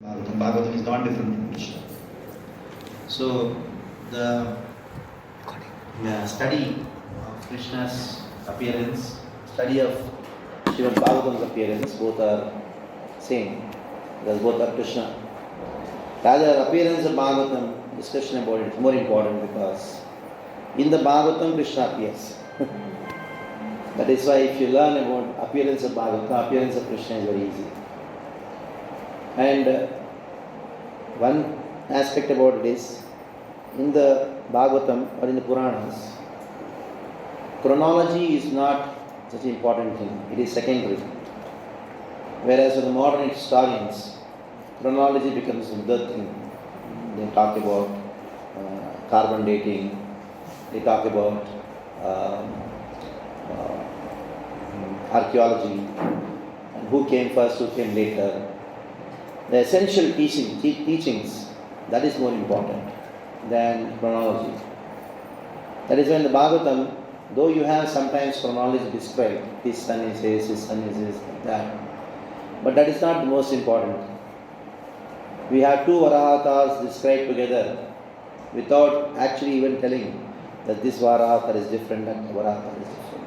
Bhagavatam is not different from Krishna. So the study of Krishna's appearance, study of Srimad Bhagavatam's appearance, both are same, because both are Krishna. Rather, appearance of Bhagavatam, discussion about it is more important because in the Bhagavatam Krishna appears. That is why if you learn about appearance of Bhagavatam, appearance of Krishna is very easy. And one aspect about it is, in the Bhagavatam or in the Puranas, chronology is not such an important thing, it is secondary. Whereas with the modern historians, chronology becomes the thing. They talk about carbon dating, they talk about archaeology, and who came first, who came later. The essential teachings, that is more important than chronology. That is when the Bhagavatam, though you have sometimes chronology described, his son is this, his son is this, like that, but that is not the most important. We have two Varahavatars described together without actually even telling that this Varahavatar is different and Varahavatar is different.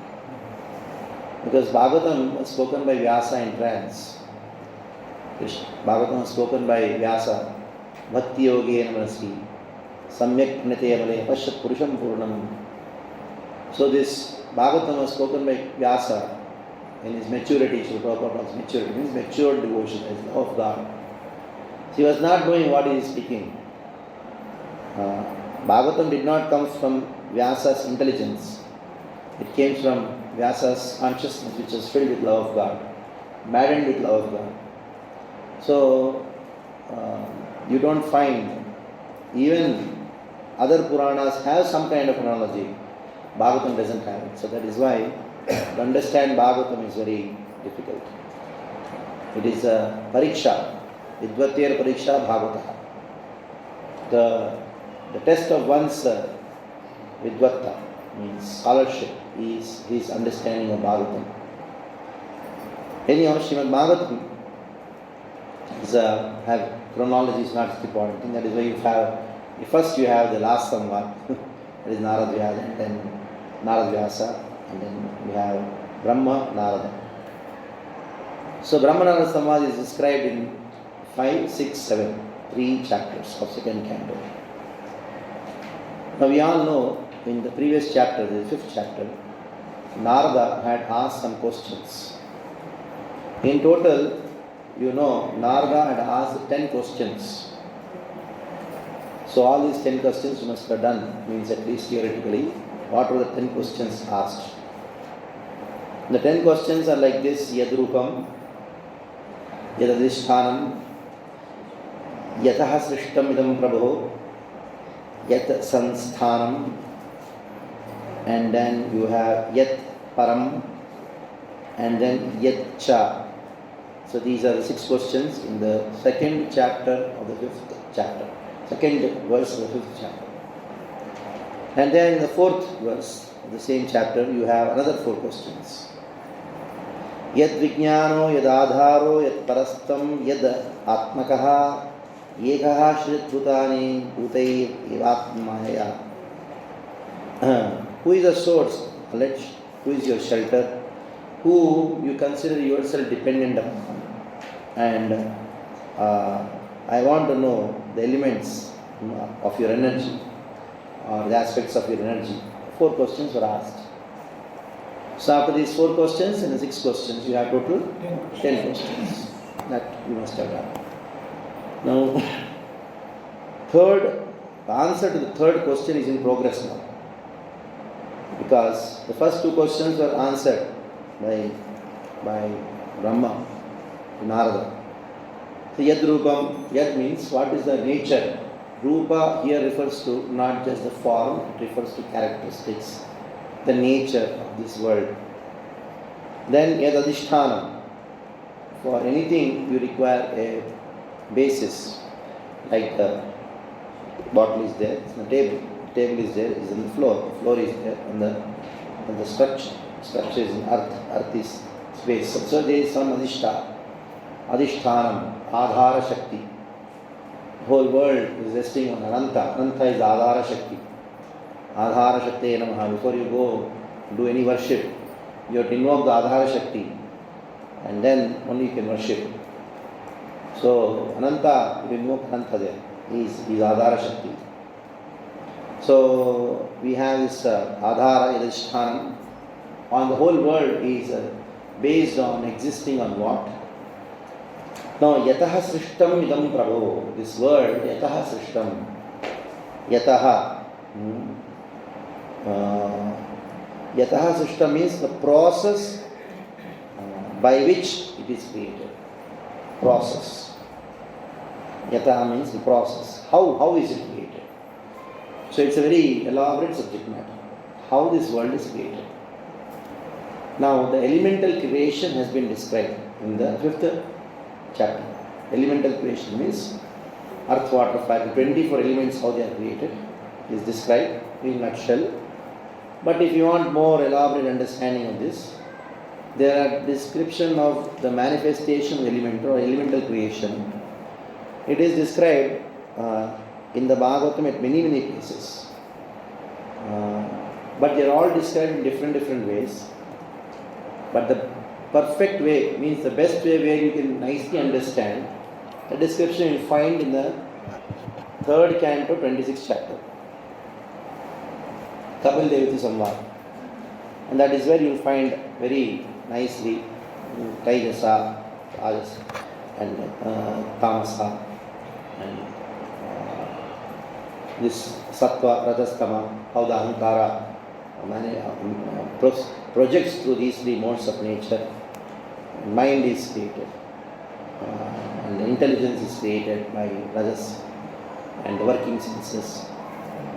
Because Bhagavatam was spoken by Vyasa in trance. Bhagavatam was spoken by Vyasa, Bhakti Yogena Manasi, Samyak Pranite Amale, Pashat Purusham Purnam. So this Bhagavatam was spoken by Vyasa in his maturity. Srila Prabhupada talks maturity, means matured devotion, as love of God. So he was not knowing what he is speaking. Bhagavatam did not come from Vyasa's intelligence. It came from Vyasa's consciousness, which was filled with love of God, maddened with love of God. So, you don't find, even other Puranas have some kind of chronology. Bhagavatam doesn't have it. So that is why to understand Bhagavatam is very difficult. It is a pariksha, vidvatyer pariksha bhagavata. The test of one's vidvatta, means scholarship, is his understanding of Bhagavatam. Anyhow, Srimad Bhagavatam have chronology is not important thing. That is why you have, first you have the last Samvat, that is Narad Vyasa, and then Narad Vyasa, and then you have Brahma Narada. So Brahma Narada Samvat is described in 5, 6, 7, 3 chapters of second canto. Now we all know in the previous chapter, the 5th chapter, Narada had asked some questions. In total, you know, Narada had asked 10 questions. So all these 10 questions must have done, means at least theoretically, what were the 10 questions asked? The 10 questions are like this: Yadrupam, Yadadhishthanam, Yataha Srishtam Idam Prabho, Yat Sansthanam, and then you have Yat Param, and then Yat Cha. So these are the 6 questions in the second chapter of the 5th chapter, second verse of the 5th chapter. And then in the 4th verse of the same chapter, you have another 4 questions. Yad Vijnano, Yad Adharo, Yad Parastam, Yad Atmakaha, Yekaha Shrit Bhutani, Bhutai Evatmaya. Who is the source, knowledge? Who is your shelter? Who you consider yourself dependent upon? And I want to know the elements of your energy, or the aspects of your energy. 4 questions were asked. So after these 4 questions and the 6 questions, you have total 10 questions that you must have done. Now, the answer to the 3rd question is in progress now, because the first 2 questions were answered by Brahma to Narada. So Yad Rupam, Yad means what is the nature. Rupa here refers to not just the form, it refers to characteristics, the nature of this world. Then Yad Adhishthanam, for anything you require a basis, like the bottle is there, it's on the table is there, it's on the floor is there, and the structure is in earth is space. So there is some adhishthanam, adhara shakti, whole world is resting on Ananta. Ananta is Adhara Shakti. Adhara Shakti Namaha. Before you go do any worship, you have to invoke the Adhara Shakti, and then only you can worship. So Ananta, you invoke Ananta there. He is Adhara Shakti. So we have this Adhara Yadhishthanam. On the whole world is based on existing on what? Now, Yataha Srishtam Idam Prabhu. This word, Yataha Srishtam. Yataha. Yataha Srishtam means the process by which it is created. Process. Yataha means the process. How is it created? So it's a very elaborate subject matter. How this world is created. Now the elemental creation has been described in the 5th chapter. Elemental creation means earth, water, fire, 24 elements, how they are created is described in a nutshell. But if you want more elaborate understanding of this, there are description of the manifestation of elemental or elemental creation. It is described in the Bhagavatam at many places. But they are all described in different ways. But the perfect way, means the best way where you can nicely understand, the description you will find in the 3rd Canto, 26th chapter. Kapil Devati Samvad. And that is where you will find very nicely Taijasa, Rajasa, and Tamasa, and this Sattva, Rajastama, how the Ahankara projects through these 3 modes of nature. Mind is created, and the intelligence is created by Rajas and the working senses.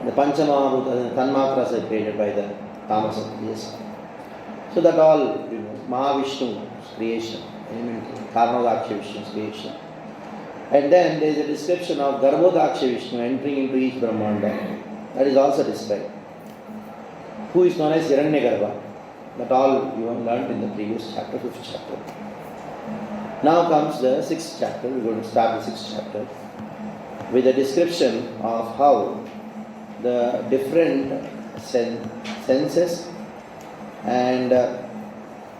The Panchamahabhuta and Tanmatras are created by the Tamas of Yes. So that all, Mahavishnu's creation, Karnadaksha Vishnu's creation. And then there is a description of Garbhodaksha Vishnu entering into each Brahmanda. That is also described. Who is known as Hiranyagarbha. That all you have learnt in the previous chapter, 5th chapter. Now comes the 6th chapter. We are going to start the 6th chapter with a description of how the different senses and the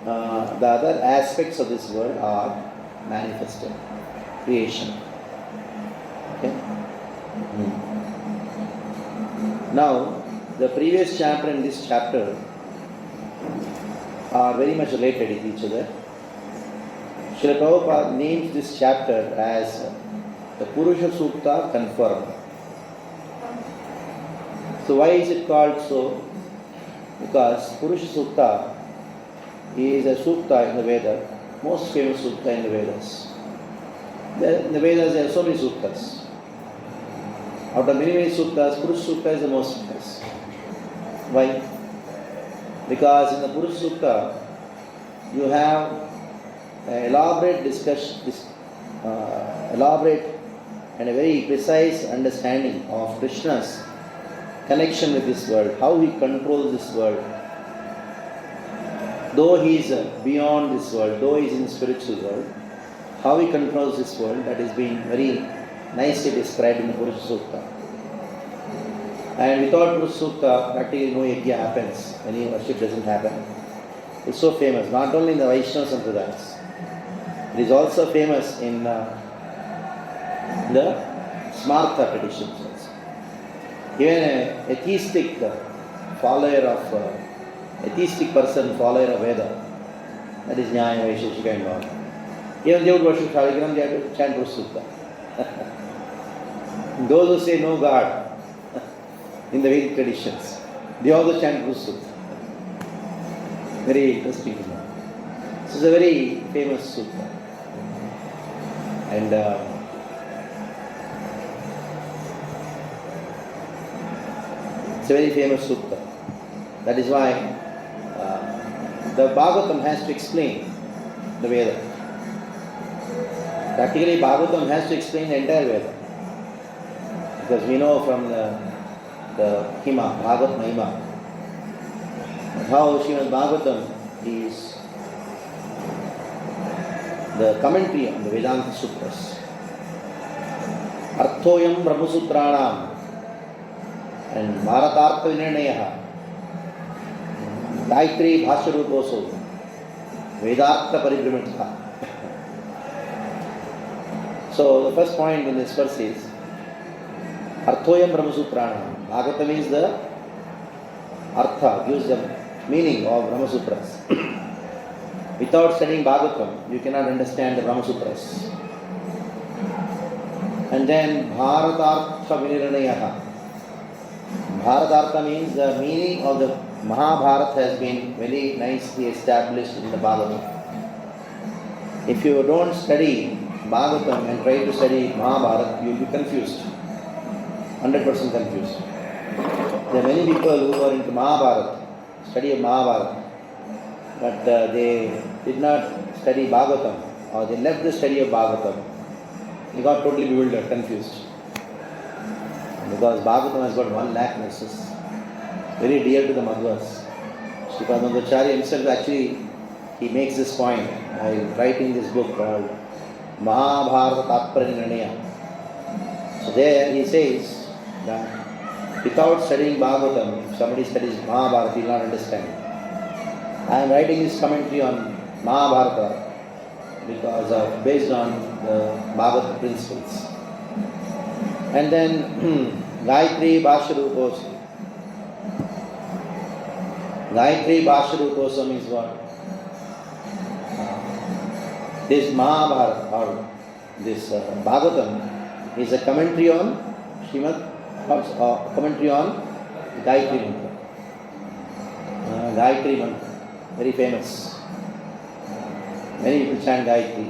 other aspects of this world are manifested. Creation. Okay? Now, the previous chapter and this chapter are very much related with each other. Srila Prabhupada names this chapter as the Purusha Sukta Confirmed. So why is it called so? Because Purusha Sukta is a Sukta in the Veda, most famous Sukta in the Vedas. In the Vedas there are so many Suktas. Out of many Suktas, Purusha Sukta is the most famous. Why? Because in the Purusha Sukta, you have elaborate discussion, elaborate and a very precise understanding of Krishna's connection with this world, how he controls this world. Though he is beyond this world, though he is in the spiritual world, how he controls this world, that is being very nicely described in the Purusha Sukta. And without Purusha Sukta, practically no yajna happens, any worship doesn't happen. It's so famous, not only in the Vaishnava Sampradayas. It is also famous in the Smartha traditions also. Even an atheistic person, follower of Veda, that is Nyaya, Vaisheshika and all. Even they would worship Shaligram, they have to chant Purusha Sukta. Those who say no God in the Vedic traditions, they also chant Purusha Sukta. Very interesting to know. This is a very famous sukta. And it's a very famous sukta. That is why the Bhagavatam has to explain the Veda. Practically, Bhagavatam has to explain the entire Veda. Because we know from the Hima, Bhagavat Mahima, how Srimad Bhagavatam is the commentary on the Vedanta Sutras. Arthoyam Brahmasutranam and Bharatartha Vinirnayaha Gayatri Bhasharuposo Vedartha Paribhramita. So the first point in this verse is Arthoyam Brahmasutranam. Bhagavata means the Artha, gives the meaning of Brahmasutras. Without studying Bhagavatam, you cannot understand the Brahmasutras. And then Bharatartha Viniranayaha. Bharatartha means the meaning of the Mahabharata has been very nicely established in the Bhagavatam. If you don't study Bhagavatam and try to study Mahabharata, you will be confused. 100% confused. There are many people who are into Mahabharata, study of Mahabharata, but they did not study Bhagavatam, or they left the study of Bhagavatam. They got totally bewildered, confused. Because Bhagavatam has got 1 lakh verses, very dear to the Madhvas. Sripadacharya himself actually, he makes this point while writing this book called Mahabharata Tatparya. So there he says that without studying Bhagavatam, if somebody studies Mahabharata, he will not understand. I am writing this commentary on Mahabharata because based on the Bhagavata principles. And then Gayatri Bhasharupos. Gayatri Bhasharuposam is what? This Mahabharata or this Bhagavatam is a commentary on Srimad, commentary on Gayatri Mantra. Gayatri Mantra, very famous. Many people chant Gayatri.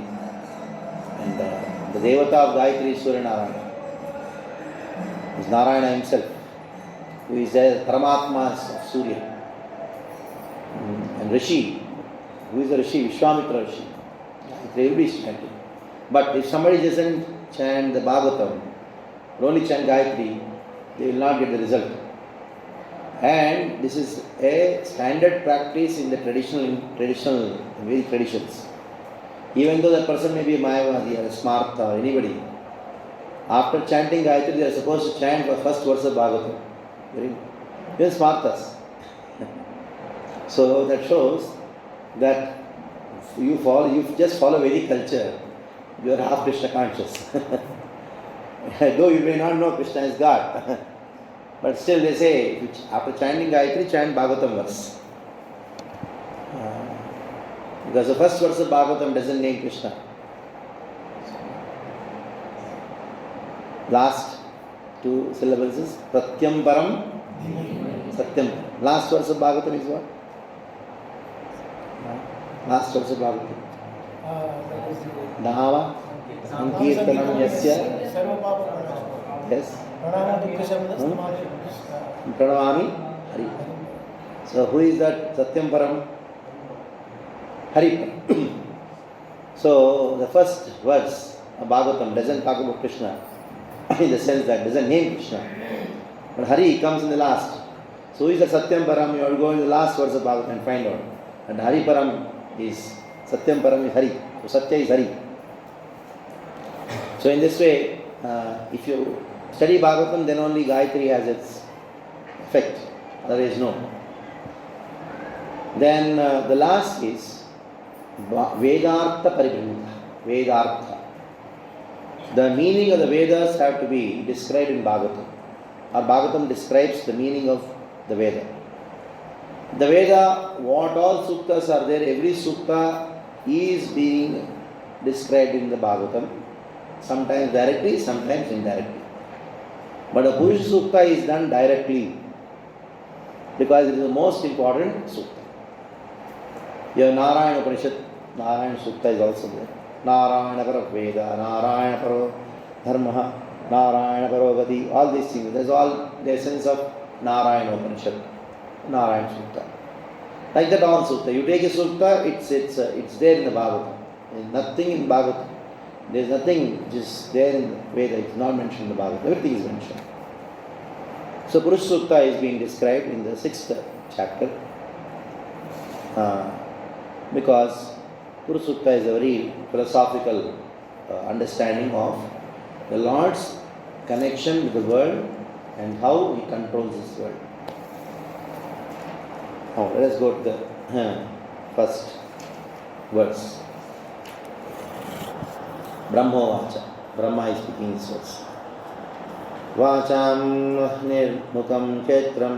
And the Devata of Gayatri is Surya Narayana. Is Narayana himself, who is the Paramatma of Surya. And Rishi, who is the Rishi? Vishwamitra Rishi. They will be chanting. But if somebody doesn't chant the Bhagavatam, only chant Gayatri, they will not get the result. And this is a standard practice in the traditional very traditions. Even though that person may be a Mayavadi or a Smartha or anybody, after chanting Gayatri, they are supposed to chant the first verse of Bhagavatam. Even Smarthas. So that shows that you just follow Vedic culture, you are half Krishna conscious. Though you may not know Krishna is God, but still they say, after chanting Gayatri, chant Bhagavatam verse. Because the first verse of Bhagavatam doesn't name Krishna. Last 2 syllables is Pratyam Param Satyam. Last verse of Bhagavatam is what? Last verse of Bhagavatam. Nahava Sankirtanam Yasya. Yes. Pranamami Hari. So who is that Satyam Param? Hari. So the first verse of Bhagavatam doesn't talk about Krishna in the sense that doesn't name Krishna. But Hari comes in the last. So who is the Satyam Param? You will go in the last verse of Bhagavatam and find out. And Hari Param is, Satyam Param is Hari. So Satya is Hari. So in this way, if you study Bhagavatam, then only Gayatri has its effect. Otherwise no. Then the last is Vedartha Paribhramita. Vedartha. The meaning of the Vedas have to be described in Bhagavatam. Or Bhagavatam describes the meaning of the Veda. The Veda, what all suktas are there, every sukta is being described in the Bhagavatam. Sometimes directly, sometimes indirectly. But the Purusha Sukta is done directly because it is the most important sukta. Your Narayana Upanishad, Narayana Sukta is also there. Narayana Paro Veda, Narayana Paro Dharma, Narayana Paro Gati, all these things. That's all the essence of Narayana Upanishad, Narayana Sukta. Like that all Sukta. You take a Sukta, it's there in the Bhagavatam. There is nothing in Bhagavatam. There is nothing which is there in the Veda. It's not mentioned in the Bhagavatam. Everything is mentioned. So Purusha Sukta is being described in the 6th chapter. Because Purusha Sukta is a very philosophical understanding of the Lord's connection with the world and how he controls this world. Now let us go to the first verse. Brahmovacha. Brahma is speaking his words. Vacham nirmukam kshetram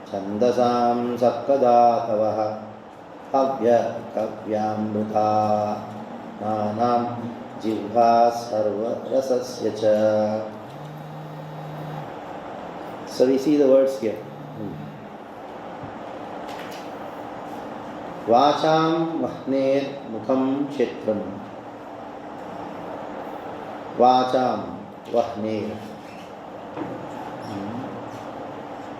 chandasam sapkadatavah kavya kavyamruta nanam jivha sarva rasasya cha. So we see the words here. Vacham vahner mukham kshetram. Vacham vahner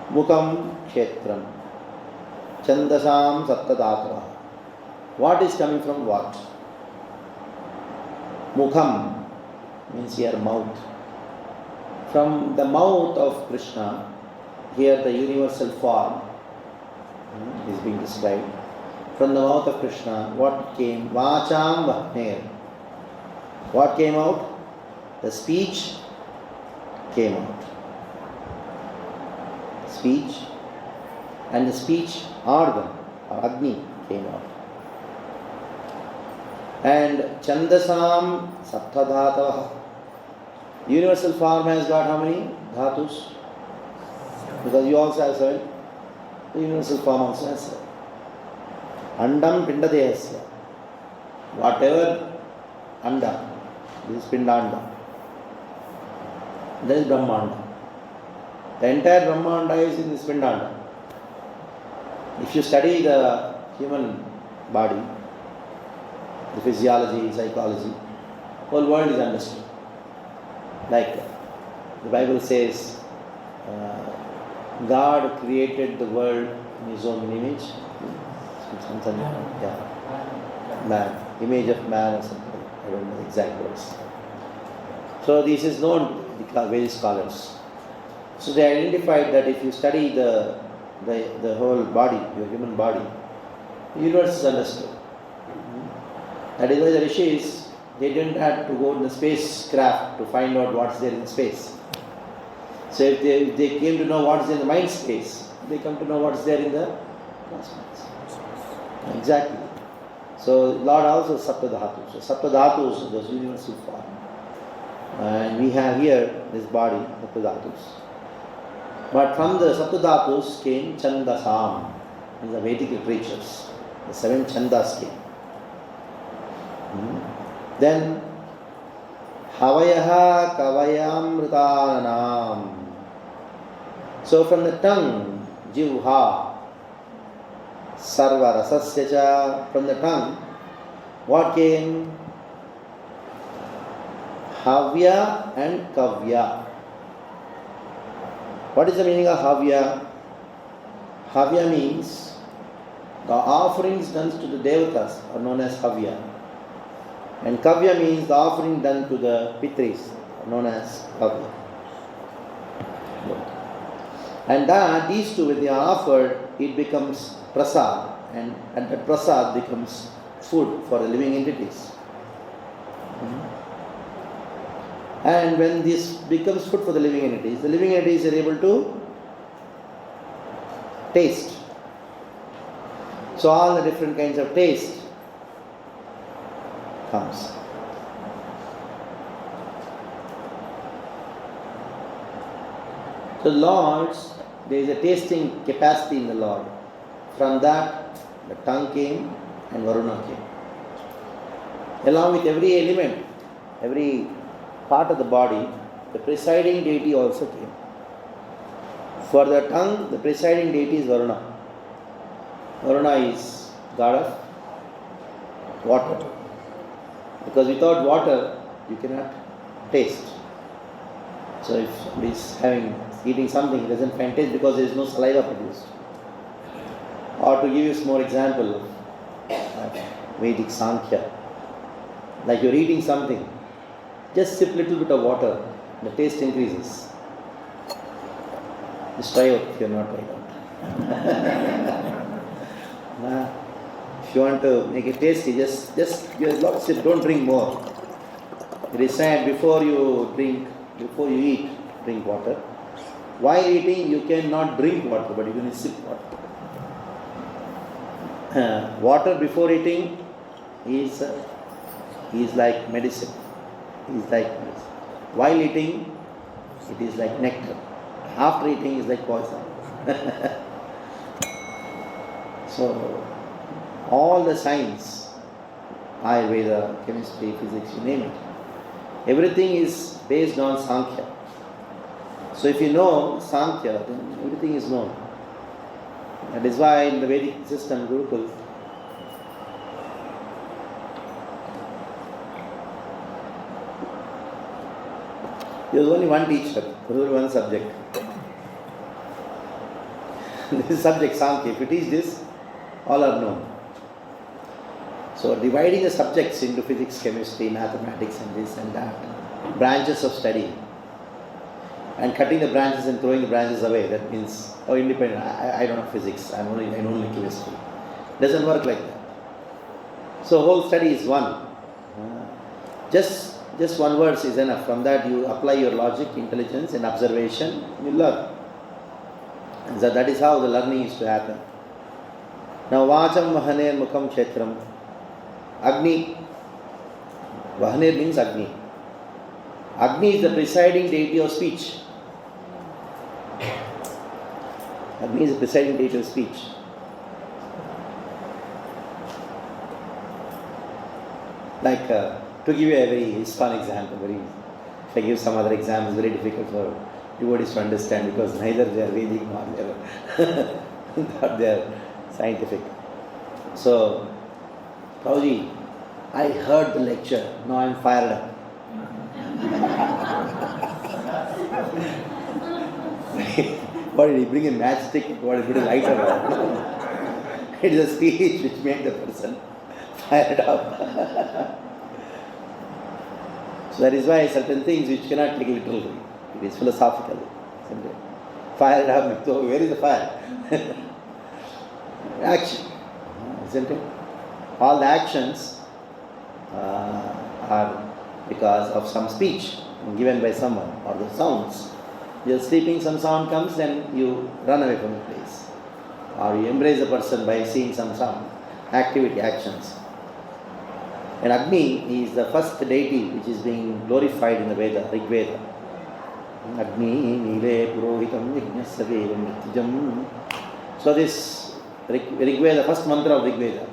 mukham kshetram chandasam saptadatva. What is coming from what? Mukham means here mouth. From the mouth of Krishna, here the universal form is being described. From the mouth of Krishna, what came? Vacham vahner. What came out? The speech came out. Speech and the speech organ or Agni came out. And Chandasam Saptadhatava. Universal form has got how many dhatus? Because you also have 7. The universal form also has 7. Andam Pindadehasya. Whatever Anda, this is Pindanda. There is Brahmanda. The entire Brahmanda is in this Pindanda. If you study the human body, the physiology, psychology, whole world is understood. Like the Bible says, God created the world in His own image. Man, image of man or something. I don't know the exact words. So this is known by various scholars. So they identified that if you study the whole body, your human body, the universe is understood. That is why the rishis, they didn't have to go in the spacecraft to find out what's there in space. So if they came to know what's in the mind space, they come to know what's there in the cosmos. Exactly. So Lord also Saptadhatus. So Saptadhatus, those universal form. And we have here this body, Saptadhatus. But from the Saptadhatus came Chandasam, these are Vedic literatures. The 7 Chandas came. Then Havayaha Kavayamritanam. So from the tongue, Jivha, Sarva Rasasya cha, from the tongue, what came? Havya and Kavya. What is the meaning of Havya? Havya means the offerings done to the Devatas are known as Havya. And Kavya means the offering done to the Pitris, known as Kavya. And that these two, when they are offered, it becomes prasad, and that prasad becomes food for the living entities. And when this becomes food for the living entities are able to taste. So all the different kinds of taste comes. So Lord's, there is a tasting capacity in the Lord. From that, the tongue came and Varuna came. Along with every element, every part of the body, the presiding deity also came. For the tongue, the presiding deity is Varuna. Varuna is god of water. Because without water, you cannot taste. So if somebody is eating something, he doesn't find taste because there is no saliva produced. Or to give you some more example of Vedic Sankhya, like you're eating something, just sip little bit of water, the taste increases. Just try out if you're not tried out. If you want to make it tasty, just sip, don't drink more. It is said before you drink, before you eat, drink water. While eating, you cannot drink water, but you can sip water. Water before eating is like medicine. While eating, it is like nectar. After eating, is like poison. So, all the science, Ayurveda, chemistry, physics, you name it, everything is based on Sankhya. So if you know Sankhya, then everything is known. That is why in the Vedic system, Gurukul, there was only one teacher, there was only one subject. This subject, Sankhya. If you teach this, all are known. So dividing the subjects into physics, chemistry, mathematics and this and that, branches of study, and cutting the branches and throwing the branches away, that means, independent, I don't know physics, I only chemistry. Doesn't work like that. So whole study is one. Just one verse is enough. From that you apply your logic, intelligence and observation, you learn. And so that is how the learning is to happen. Now, Vacham Vahaner Mukham Kshetram. Agni. Vahaner means Agni. Agni is the presiding deity of speech. Agni is the presiding deity of speech. Like, to give you a very fun example, if I give some other example, it's very difficult for devotees to understand because neither they are Vedic nor they are scientific. So, Prabhuji, I heard the lecture, now I am fired up. What did he bring? A matchstick? What did he put a lighter on? It is a speech which made the person fired up. So that is why certain things which cannot take literally. It is philosophical. Isn't it? Fired up. So where is the fire? Action. Isn't it? All the actions are because of some speech given by someone or the sounds. You're sleeping, some sound comes, then you run away from the place. Or you embrace the person by seeing some sound, activity, actions. And Agni is the first deity which is being glorified in the Veda, Rig Veda. Agni Nile Purohitam Yajnasya Devam Nityajam. So this Rig Veda, first mantra of Rig Veda,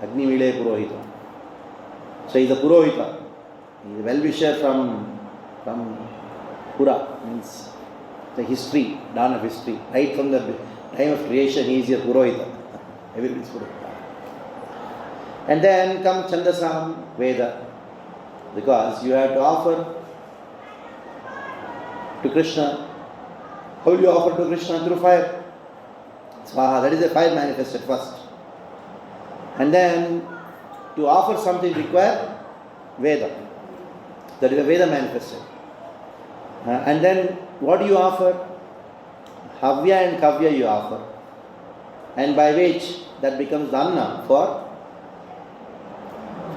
Agni Nile Purohitam. So he is a Purohita. He is a well-wisher from Pura, means the history, dawn of history. Right from the time of creation, he is your Purohita. Everybody is Purohita. And then comes Chandasam Veda, because you have to offer to Krishna. How will you offer to Krishna? Through fire. Swaha, that is the fire manifested first. And then to offer something require Veda. That is the Veda manifested. And then what do you offer? Havya and Kavya you offer. And by which that becomes Anna for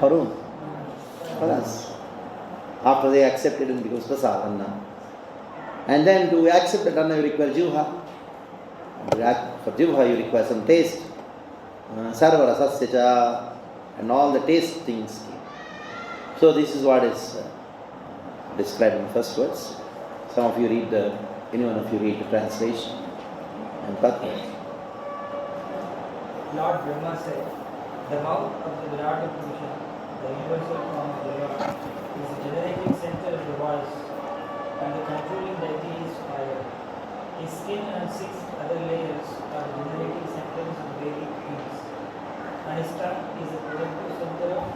whom? For us. After they accept it, it becomes Prasad, Anna. And then to accept that Anna you require Jivha. For Jivha you require some taste. Sarva Rasasya cha, and all the taste things. So this is what is described in the first words. Some of you read any one of you read the translation and purport. Lord Brahma said, the mouth of the Virat Purusha, the universal form of the Lord, is the generating center of the voice, and the controlling deity is fire. His skin and 6 other layers are the generating centers of Vedic things, and his tongue is the productive center of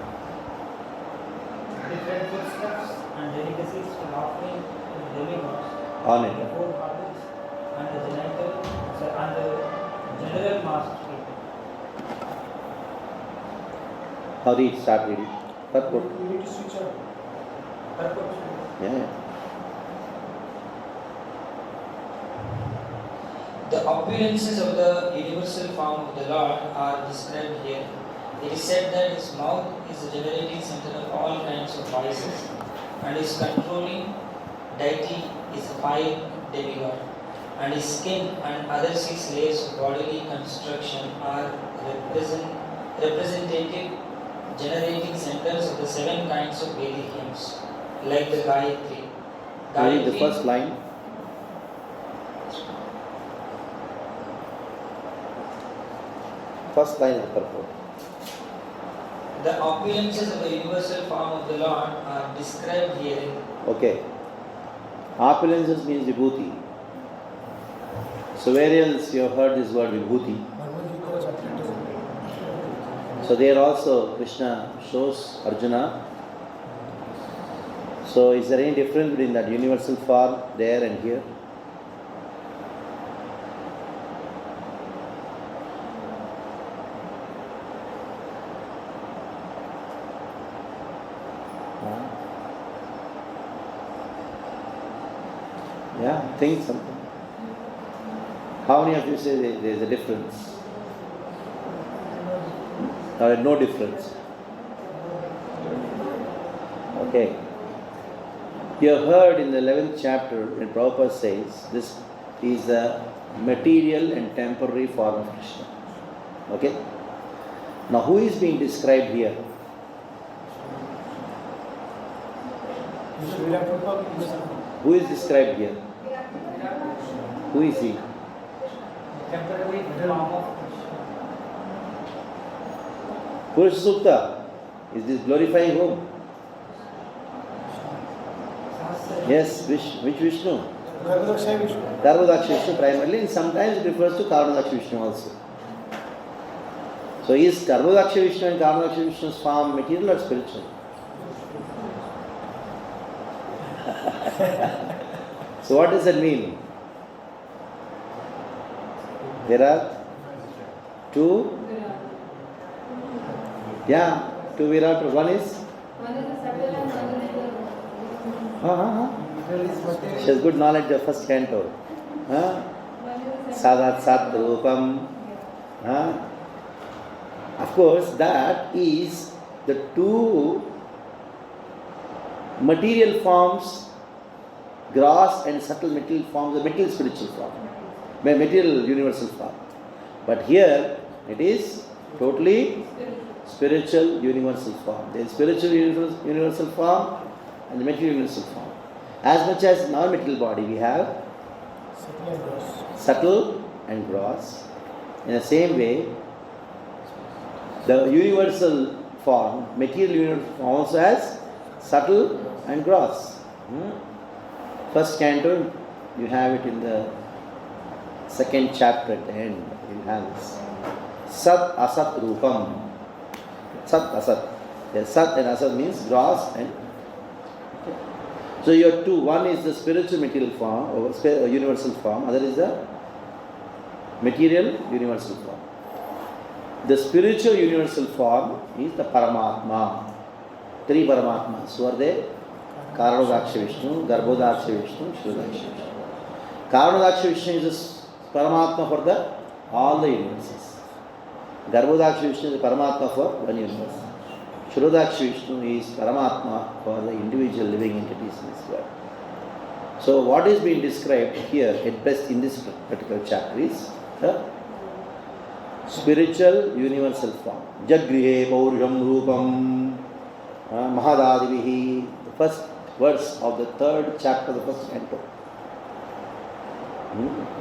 different foodstuffs and delicacies for offering to the demigods, On it. the 4 harvests, and the general master. How do you start reading? Purport. You need to switch on. Purport. Yeah. The opulences of the universal form of the Lord are described here. It is said that his mouth is the generating center of all kinds of voices and is controlling deity is a fire demigod, and his skin and other 6 layers of bodily construction are representative generating centers of the 7 kinds of Vedic hymns, like the Gayatri. Read the first line. First line is the purport. The opulences of the universal form of the Lord are described herein. Okay. Opulences means vibhuti. So where else you have heard this word vibhuti? So there also Krishna shows Arjuna. So is there any difference between that universal form there and here? Yeah, think something. How many of you say there is a difference? Or no difference? Okay. You have heard in the 11th chapter, when Prabhupada says, this is the material and temporary form of Krishna. Okay? Now, who is being described here? Who is described here? Who is he? Temporary form of Purusha Sukta. Is this glorifying whom? Yes, which Vishnu? Garbhodaksha Vishnu primarily, and sometimes it refers to Karnadaksha Vishnu also. So is Garbhodaksha Vishnu and Karnadaksha Vishnu's form material or spiritual? So what does that mean? There are two. Yeah, two Virat. One is. She has good knowledge of first canto. Sadat Sat Rupam. Of course, that is the two material forms, gross and subtle material forms, the material spiritual form, material universal form. But here it is totally spiritual universal form. There is spiritual universal form and the material universal form. As much as in our material body we have subtle and gross, in the same way the universal form, material universal form also has subtle and gross. First canto, you have it in the second chapter at the end. You have this. Sat Asat Rupam. Sat Asat. Yes, Sat and Asat means gross and. So you have two. One is the spiritual material form, or universal form. Other is the material universal form. The spiritual universal form is the Paramatma. 3 Paramatmas. Who are they? Karnadaksha Vishnu, Garbhodaksha Vishnu, Shuddhaksha Vishnu. Karnadaksha Vishnu is the Paramatma for all the universes. Garbhodaksha Vishnu is the Paramatma for one universe. Shuddhaksha Vishnu is Paramatma for the individual living entities in this world. So what is being described here at best in this particular chapter is the spiritual universal form. Jagrihe Paurusham Rupam Mahadadivihi. The first verse of the 3rd chapter of the first canto.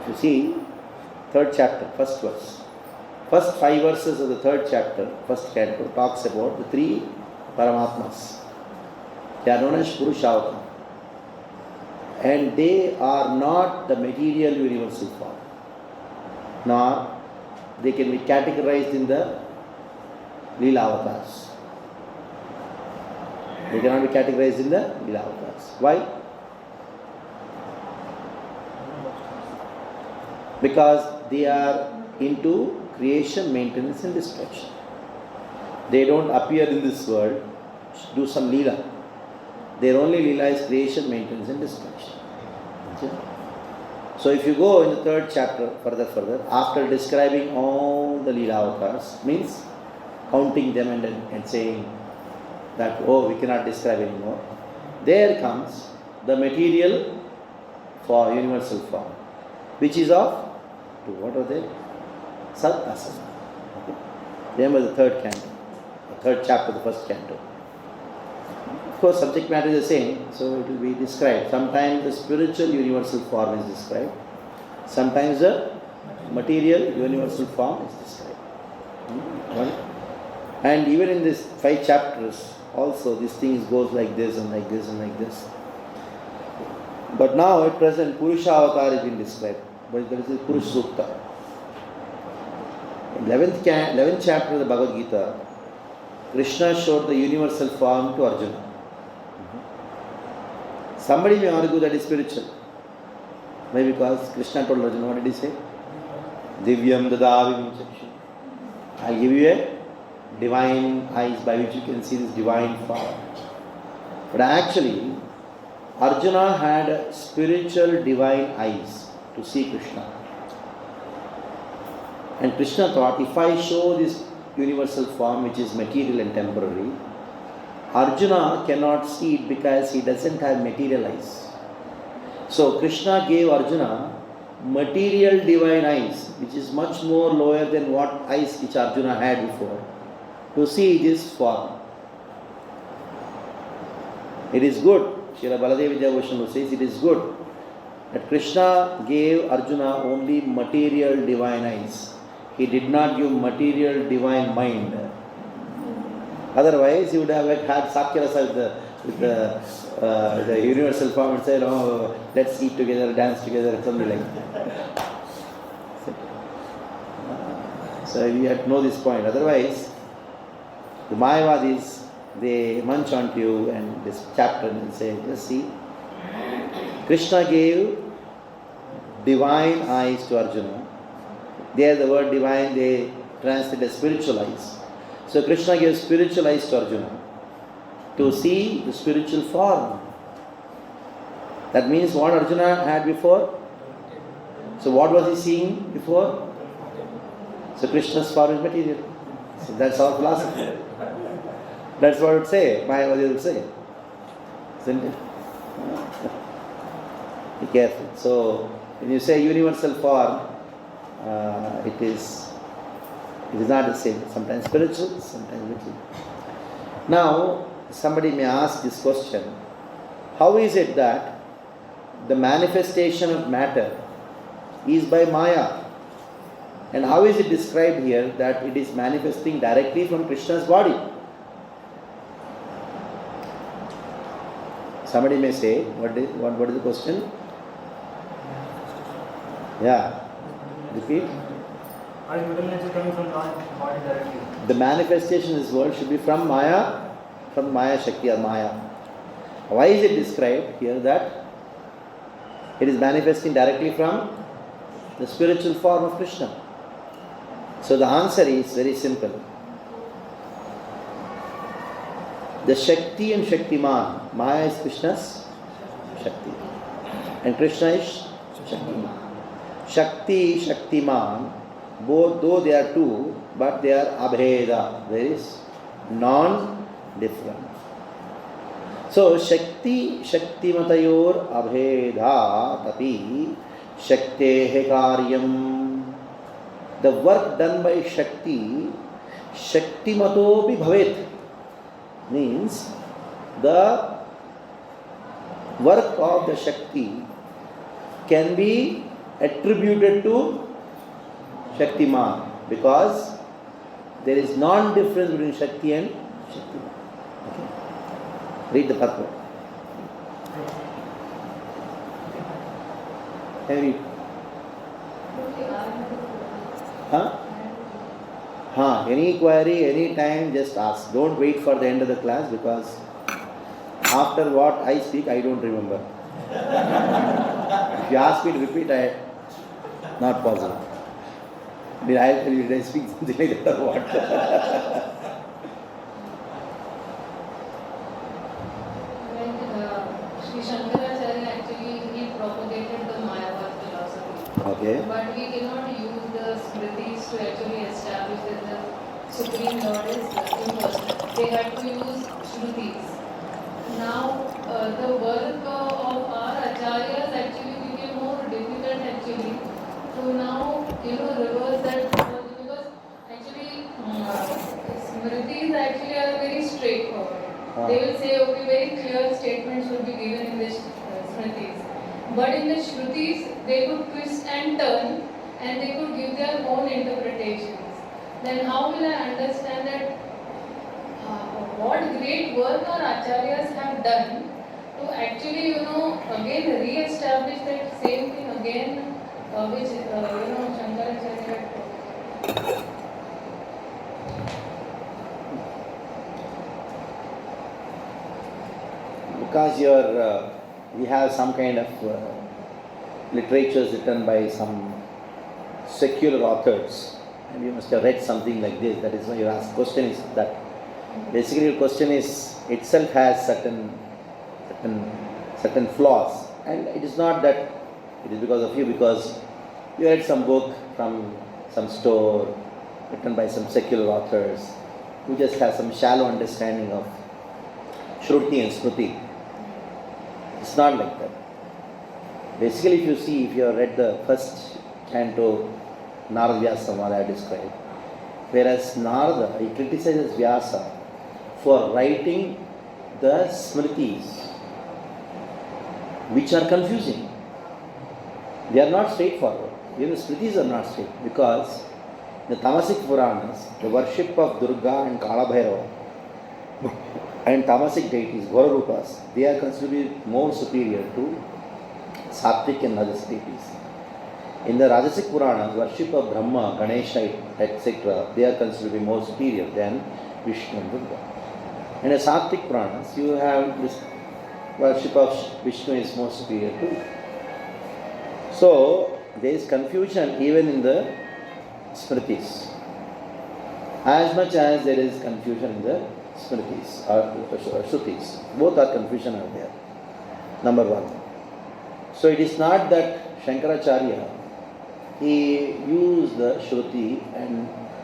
If you see, 3rd chapter, first verse. First 5 verses of the 3rd chapter, first canto, talks about the 3 Paramatmas. They are known as Purushavakam. And they are not the material universal form. Nor they can be categorized in the Leela avatars. They cannot be categorized in the Leela avatars. Why? Because they are into creation, maintenance and destruction. They don't appear in this world, do some Leela. Their only Leela is creation, maintenance and destruction. Okay? So if you go in the 3rd chapter further, after describing all the Leela avatars, means counting them and saying that, oh, we cannot describe anymore. There comes the material for universal form, which is of two. What are they? Sat Asat. Okay. Remember the third canto, the third chapter, the first canto. Of course, subject matter is the same, so it will be described. Sometimes the spiritual universal form is described. Sometimes the material universal form is described. Right? And even in these 5 chapters, also these things goes like this and like this and like this. But now at present, Purusha Avatar is being described. But there is a Purusha Sukta. In 11th chapter of the Bhagavad Gita, Krishna showed the universal form to Arjuna. Somebody may argue that is spiritual. Maybe because Krishna told Arjuna, what did he say? Divyam dadavim chakshi. I give you a divine eyes by which you can see this divine form. But actually, Arjuna had spiritual divine eyes to see Krishna. And Krishna thought, if I show this universal form which is material and temporary, Arjuna cannot see it because he doesn't have material eyes. So Krishna gave Arjuna material divine eyes, which is much more lower than what eyes which Arjuna had before, to see this form. It is good. Srila Baladev Vijayabhushan says it is good that Krishna gave Arjuna only material divine eyes. He did not give material divine mind. Otherwise, he would have had Sakyarasa with the universal form and said, oh, let's eat together, dance together, something like that. So you have to know this point. Otherwise, the Mayavadis, they munch onto you and this chapter and say, just see, Krishna gave divine eyes to Arjuna. There the word divine, they translate as spiritual eyes. So Krishna gave spiritual eyes to Arjuna to see the spiritual form. That means what Arjuna had before. So what was he seeing before? So Krishna's form is material. So that's our philosophy. That's what it would say, Mayavadi would say. Isn't it? Be careful. So when you say universal form, it is not the same. Sometimes spiritual, sometimes material. Now, somebody may ask this question: how is it that the manifestation of matter is by Maya? And how is it described here that it is manifesting directly from Krishna's body? Somebody may say, what is the question? Yeah. Repeat. Are you coming from God's body directly? The manifestation in this world should be from Maya Shakti or Maya. Why is it described here that it is manifesting directly from the spiritual form of Krishna? So the answer is very simple. The Shakti and Shaktiman, Maya is Krishna's Shakti and Krishna is Shaktiman. Shakti, Shaktiman, both though they are two, but they are abheda. There is non-different. So Shakti, Shaktimatayor abheda tapi Shaktehe karyam. The work done by Shakti, Shaktimatopi bhavet, means the work of the Shakti can be attributed to Shaktiman because there is non-difference between Shakti and Shaktiman. Okay. Read the purport. Can you read? Any query, any time, just ask. Don't wait for the end of the class because after what I speak, I don't remember. If you ask me to repeat, not possible. I mean, I'll tell you, did I speak something like that or what? When Sri Shankaracharya actually he propagated the Mayavad philosophy. Okay. But we cannot use the smritis to actually establish that the Supreme Lord is impersonal. They had to use shrutis. Now, the work of our acharyas actually became more difficult actually to now reverse that because actually smritis actually are very straightforward. They will say okay, very clear statements will be given in the smritis, but in the shrutis they could twist and turn and they could give their own interpretations. Then how will I understand that what great work our acharyas have done to actually, again re-establish that same thing again, which, Shankaracharya had taught. Because we have some kind of literatures written by some secular authors, and you must have read something like this. That is why your question is that. Basically, your question is itself has certain flaws, and it is not that it is because of you, because you read some book from some store written by some secular authors who just have some shallow understanding of Shruti and Smriti. It's not like that. Basically, if you have read the first canto, Narada Vyasa Samvada I described, whereas Narada, he criticizes Vyasa for writing the Smritis, which are confusing. They are not straightforward. Even the Smritis are not straight, because the Tamasic Puranas, the worship of Durga and Kala Bhairava, and Tamasic deities, Gaurarupas, they are considered to be more superior to Sattvic and Rajasic deities. In the Rajasic Puranas, worship of Brahma, Ganesha, etc., they are considered to be more superior than Vishnu and Durga. In the Sattvic Puranas, you have this worship of Vishnu is more superior too. So, there is confusion even in the Smritis, as much as there is confusion in the Smritis or Shrutis. Both are confusion are there. Number one. So, it is not that Shankaracharya, he used the Shruti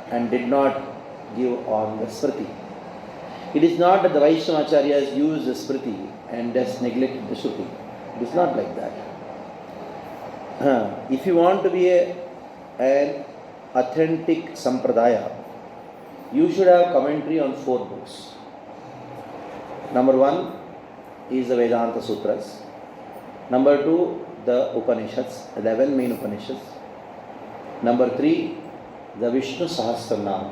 and did not give on the Smriti. It is not that the Vaishnavacharyas used the Smriti and just neglected the Shruti. It is not like that. If you want to be an authentic Sampradaya, you should have commentary on 4 books. Number 1 is the Vedanta Sutras. Number 2, the Upanishads, 11 main Upanishads. Number 3, the Vishnu Sahasranam.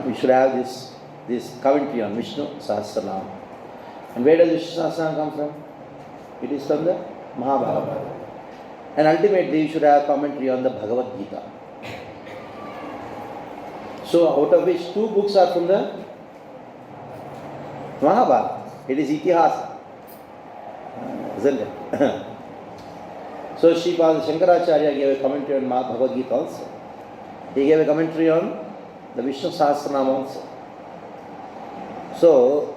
We should have this commentary on Vishnu Sahasranam. And where does Vishnu Sahasranam come from? It is from the Mahabharata. And ultimately, you should have commentary on the Bhagavad Gita. So, out of which 2 books are from the Mahabharata. It is Itihasa. Isn't it? So, Shankaracharya gave a commentary on Bhagavad Gita also. He gave a commentary on the Vishnu Sahasranam also. So,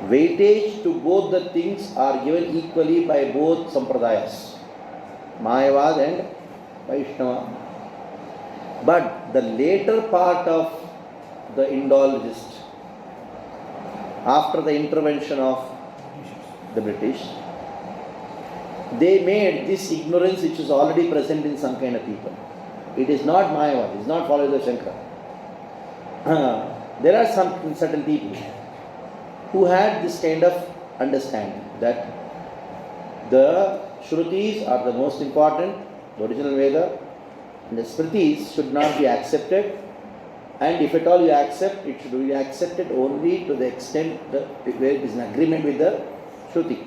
weightage to both the things are given equally by both Sampradayas, Mayavad and Vaishnava. But the later part of the Indologist, after the intervention of the British, they made this ignorance which is already present in some kind of people. It is not Mayavad, it is not followed by Shankara. There are some certain people who had this kind of understanding that the Shrutis are the most important, the original Veda, and the Smritis should not be accepted, and if at all you accept, it should be accepted only to the extent where it is in agreement with the Shruti.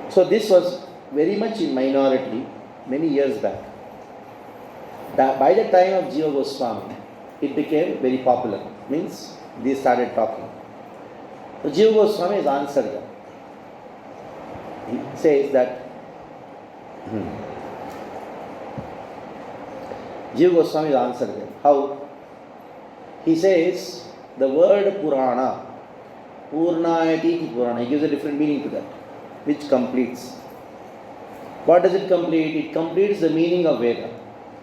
So this was very much in minority many years back. By the time of Jiva Goswami, it became very popular. Means they started talking. So Jiva Goswami has answered them. He says that Jiva Goswami has answered them. How? He says the word Purana, Purnayati Purana, he gives a different meaning to that, which completes. What does it complete? It completes the meaning of Veda.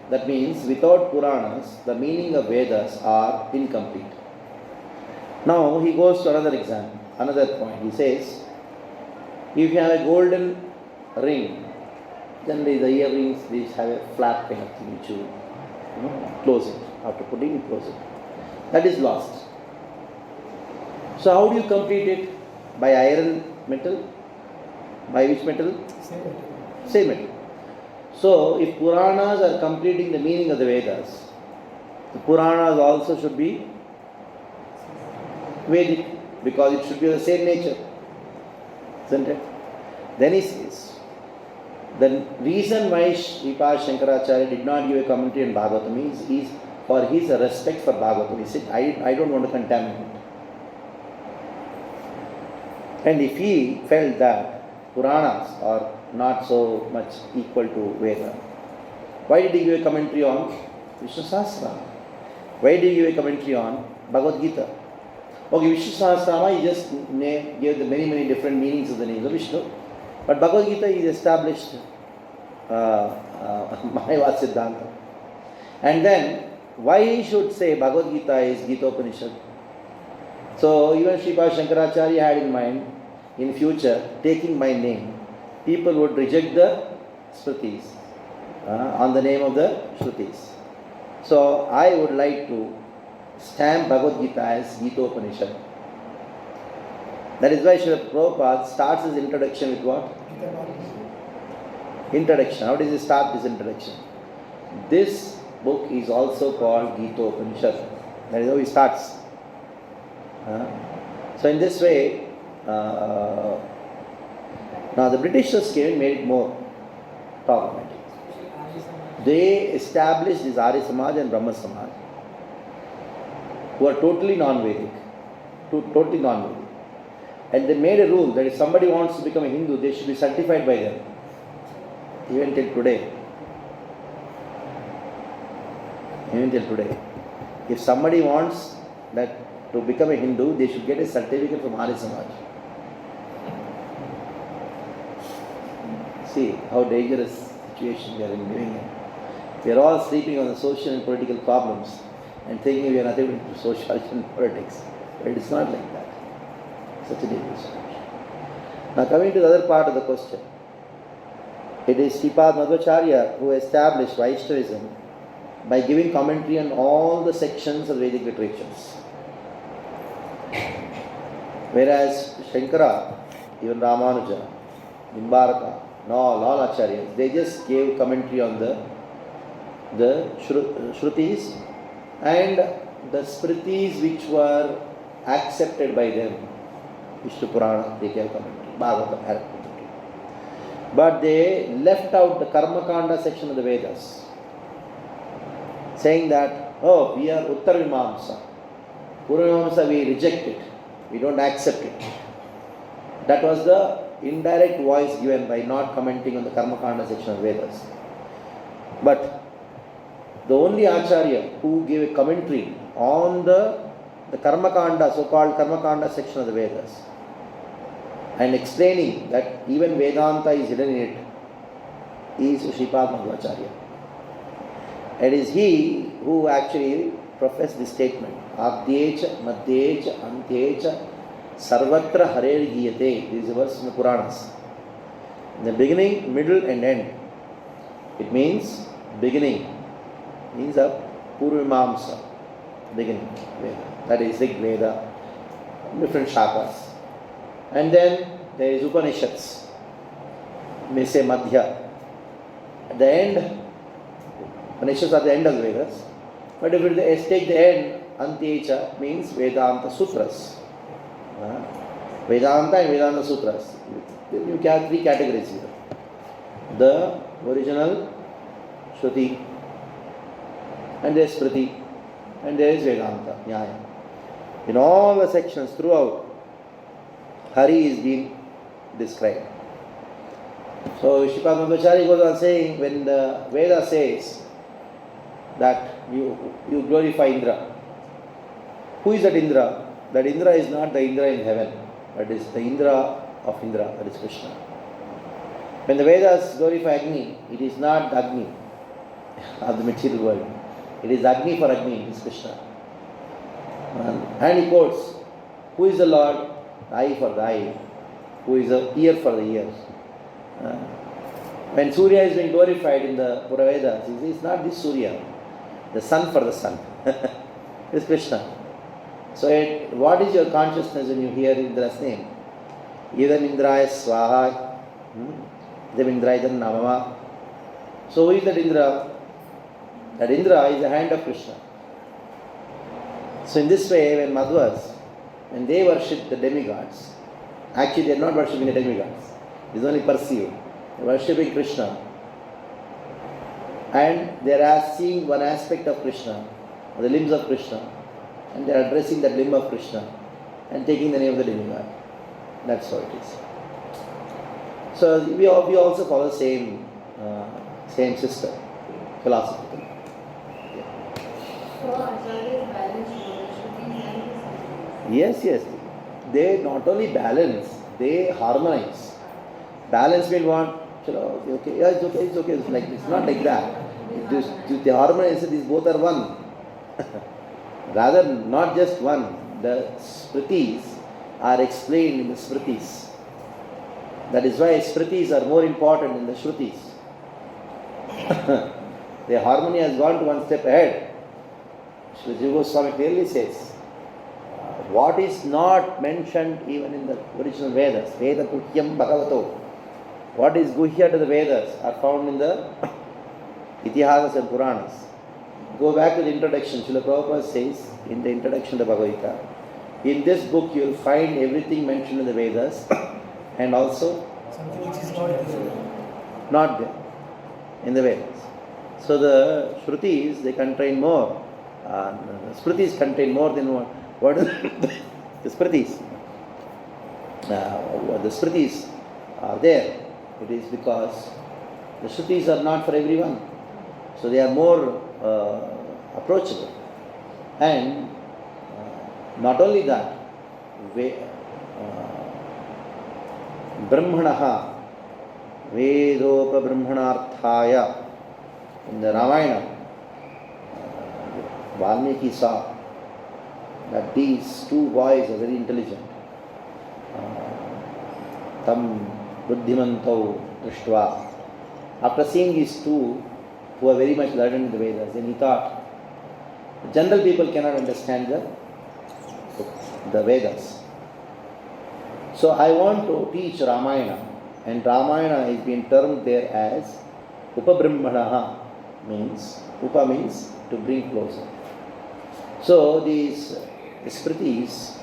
That means without Puranas, the meaning of Vedas are incomplete. Now he goes to another point. He says, if you have a golden ring, generally the earrings, these have a flap kind of thing which you close it. After putting it, close it. That is lost. So how do you complete it? By iron metal? By which metal? Same metal. So if Puranas are completing the meaning of the Vedas, the Puranas also should be Vedic, because it should be of the same nature. Isn't it? Then he says, the reason why Sripad Shankaracharya did not give a commentary on Bhagavatam is for his respect for Bhagavatam. He said, I don't want to contaminate it. And if he felt that Puranas are not so much equal to Veda, why did he give a commentary on Vishnu Sahasrama? Why did he give a commentary on Bhagavad Gita? Okay, Vishnu Sahasrama, he just gave the many different meanings of the names of Vishnu. But Bhagavad Gita is established Mayavad Siddhanta. And then, why he should say Bhagavad Gita is Gita Upanishad? So, even Sripad Shankaracharya had in mind, in future, taking my name, people would reject the Smritis on the name of the Shrutis. So, I would like to stamp Bhagavad Gita as Gita Upanishad. That is why Srila Prabhupada starts his introduction with what? Introduction. How does he start his introduction? This book is also called Gita Upanishad. That is how he starts. So in this way, now the Britishers came and made it more problematic. They established this Arya Samaj and Brahma Samaj, who are totally non-Vedic. Totally non-Vedic. And they made a rule that if somebody wants to become a Hindu, they should be certified by them. Even till today. If somebody wants that to become a Hindu, they should get a certificate from Arya Samaj. See how dangerous situation we are living in. We are all sleeping on the social and political problems and thinking we are nothing to social and politics. But it is not like that. Such a dangerous situation. Now coming to the other part of the question. It is Sripad Madhvacharya who established Vaishnavism by giving commentary on all the sections of Vedic literatures. Whereas Shankara, even Ramanuja, Nimbaraka, all Acharyas, they just gave commentary on the Shrutis and the Smritis which were accepted by them. Vishnu Purana, they gave commentary. Bhagavatam had commentary. But they left out the Karma Kanda section of the Vedas, saying that, oh, we are Uttar Vimamsa. Purva Vimamsa, we reject it. We don't accept it. That was the indirect voice given by not commenting on the Karma Kanda section of Vedas. But the only Acharya who gave a commentary on the Karma Kanda, so-called Karma Kanda section of the Vedas, and explaining that even Vedanta is hidden in it, is Sripad Madhvacharya. It is he who actually professed this statement, Adyecha, Madhyecha, Antyecha, Sarvatra Harer Giyate. This is a verse in the Puranas. In the beginning, middle and end. It means beginning. Means a Purvimamsa. Beginning. Veda. That is Rig Veda. Different shakas. And then there is Upanishads. May say Madhya. At the end, Upanishads are the end of the Vedas. But if we take the end, Antyecha means Vedanta Sutras. Vedanta and Vedanta Sutras. You have three categories here. The original Shruti, and there is Smriti, and there is Vedanta, Nyaya. In all the sections throughout, Hari is being described. So Sripad Madhvacharya goes on saying, when the Veda says that you glorify Indra, who is that Indra? That Indra is not the Indra in heaven, but is the Indra of Indra, that is Krishna. When the Vedas glorify Agni, it is not Agni, of the material world. It is Agni for Agni, it is Krishna. And he quotes, who is the Lord? The eye for the eye. Who is the ear for the ear. When Surya is being glorified in the Puravedas, he says, it's not this Surya, the sun for the sun. It's Krishna. So what is your consciousness when you hear Indra's name? Idam Indraya Swaha, Idam Indraya Namama. So who is that Indra? That Indra is the hand of Krishna. So in this way, when Madhvas, when they worship the demigods, actually they are not worshipping the demigods. It is only perceived. They are worshipping Krishna. And they are seeing one aspect of Krishna, the limbs of Krishna, and they are addressing that limb of Krishna and taking the name of the demigod. That's how it is. So we also follow the same system, philosophy. So Acharya is balanced Shrutis and Yes, yes. They not only balance, they harmonize. Balance means what? Okay, yeah, it's okay, it's okay. It's not like that. The harmonize, these both are one. Rather, not just one. The Smritis are explained in the Smritis. That is why Smritis are more important than the Shrutis. The harmony has gone to one step ahead. Sri Jiva Goswami clearly says, what is not mentioned even in the original Vedas, Veda Guhyam Bhagavato, what is Guhya to the Vedas are found in the Itihasas and Puranas. Go back to the introduction. Srila Prabhupada says in the introduction to Bhagavad Gita, in this book you will find everything mentioned in the Vedas and also Something which is not there in the Vedas. So the Shrutis, they contain more. The Smritis contain more than what is the Smritis. The Smritis are there. It is because the Shrutis are not for everyone. So they are more approachable. And not only that, Brahmanaha Vedopa Brahmanarthaya, in the Ramayana, Valmiki saw that these two boys are very intelligent. Tam buddhimantau drishtva. After seeing these two who are very much learned in the Vedas, then he thought, general people cannot understand the Vedas. So I want to teach Ramayana, and Ramayana is being termed there as Upabrahmanaha, means Upa means to bring closer. So these Smritis,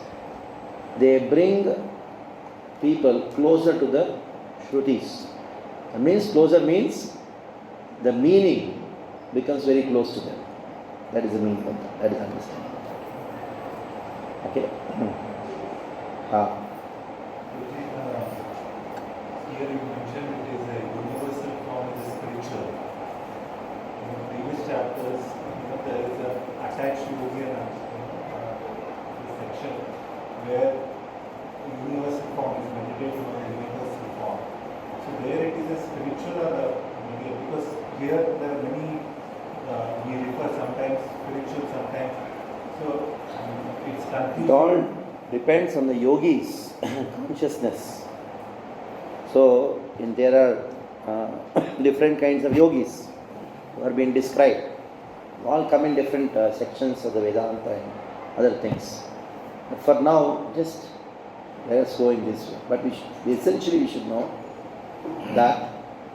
they bring people closer to the Shrutis. That means closer means the meaning becomes very close to them. That is the meaning of that. That is understanding. Okay. Here you mentioned it is a universal form of the spiritual. In the previous chapters, there is a attached yoga section where the universal form is meditating on the universal form. So there it is a spiritual or a medium, because here there are many, we refer sometimes spiritual, sometimes. So it's confusing. It all depends on the yogi's consciousness. So there are different kinds of yogis who are being described. All come in different sections of the Vedanta and other things. But for now, just let us go in this way. But essentially we should know that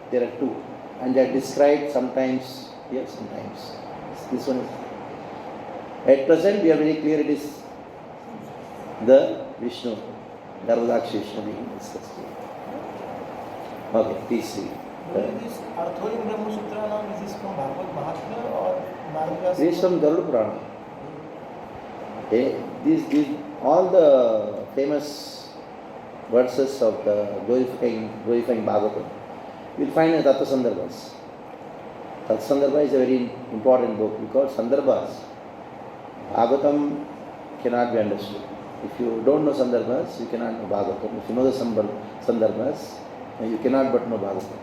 there are two, and they are described sometimes here, sometimes. This one is. At present, we are very clear it is the Vishnu, Dharmadakshi Vishnu being discussed here. Okay, please see. This Artholim Brahma Sutra now, is this from Bhagavad Mahatma or Narada? This is from Garuda Purana. These all the famous verses of the glorifying Bhagavatam, you will find in Tattva Sandarbhas. Tattva Sandarbha is a very important book because Sandarbhas, Bhagavatam cannot be understood. If you don't know Sandarbhas, you cannot know Bhagavatam. If you know the Sandarbhas, you cannot but know Bhagavatam.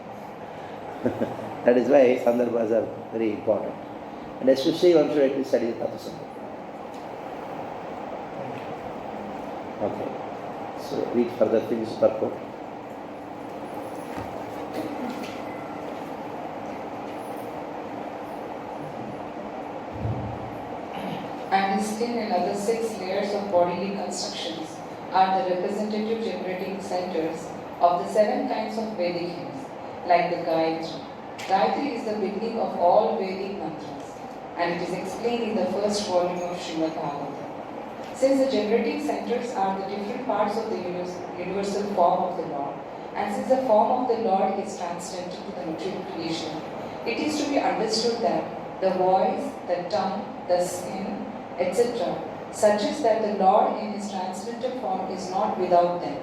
That is why Sandarbhas are very important. And especially one should actually study the Tattva Sandarbha. Okay. So read further things purport. And his skin and other 6 layers of bodily constructions are the representative generating centers of the 7 kinds of Vedic hymns, like the Gayatri. Gayatri is the beginning of all Vedic mantras, and it is explained in the first volume of Srimad Bhagavatam. Since the generating centers are the different parts of the universal form of the Lord, and since the form of the Lord is transcendental to the material creation, it is to be understood that the voice, the tongue, the skin, etc., suggests that the Lord in his transcendental form is not without them.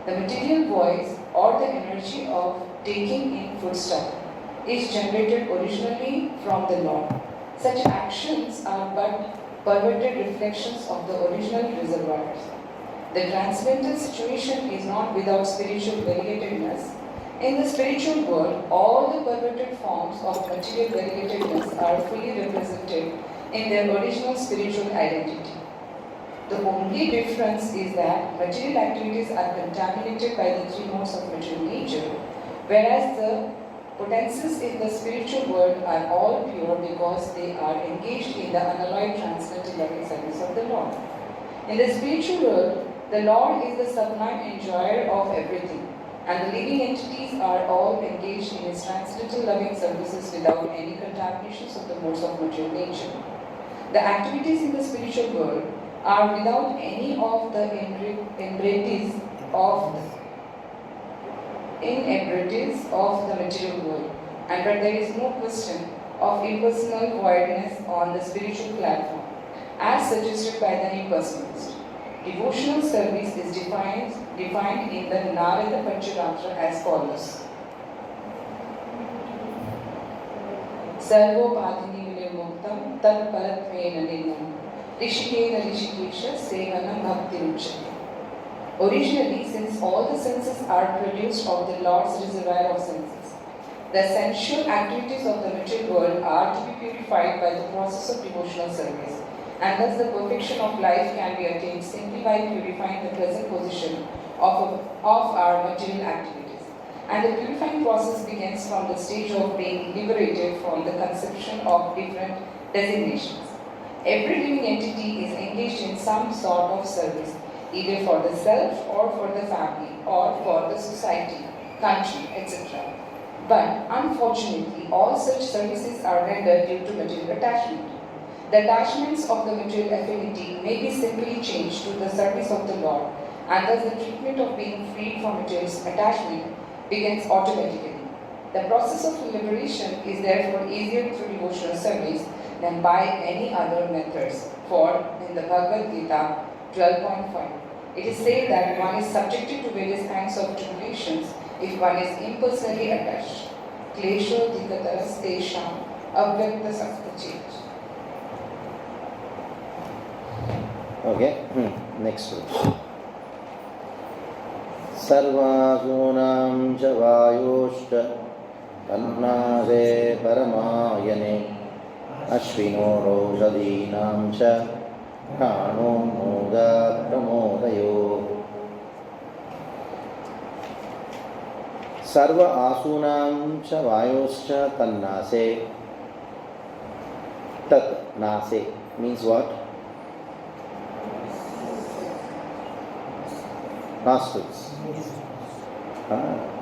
The material voice or the energy of taking in foodstuff is generated originally from the Lord. Such actions are but perverted reflections of the original reservoirs. The transcendental situation is not without spiritual variegatedness. In the spiritual world, all the perverted forms of material variegatedness are fully represented in their original spiritual identity. The only difference is that material activities are contaminated by the 3 modes of material nature, whereas the potencies in the spiritual world are all pure because they are engaged in the unalloyed transcendental loving service of the Lord. In the spiritual world, the Lord is the sublime enjoyer of everything, and the living entities are all engaged in his transcendental loving services without any contaminations of the modes of material nature. The activities in the spiritual world are without any of the inebrities of the material world, and but there is no question of impersonal voidness on the spiritual platform, as suggested by the impersonalist. Devotional service is defined in the Narada Pancharatra as follows. Sarvopadhini vilimuktam tat paratvena ninnam rishikena rishikesha sevanam bhakti ruchate. Originally, since all the senses are produced of the Lord's reservoir of senses, the sensual activities of the material world are to be purified by the process of devotional service, and thus the perfection of life can be attained simply by purifying the present position of our material activities. And the purifying process begins from the stage of being liberated from the conception of different designations. Every living entity is engaged in some sort of service, either for the self or for the family or for the society, country, etc. But unfortunately, all such services are rendered due to material attachment. The attachments of the material affinity may be simply changed to the service of the Lord, and thus the treatment of being freed from material attachment begins automatically. The process of liberation is therefore easier through devotional service than by any other methods. For in the Bhagavad Gita 12.5, it is said that one is subjected to various kinds of tribulations if one is impersonally attached. Klesho dikataras tesham avyakta sakta. Okay, next one. Sarvasunam cha vayoshta annase paramayane ashvino roshadinam cha prano moda pramodayo. Sarva asunam cha vayoshta tannase. Tat nase means what? Nostrils.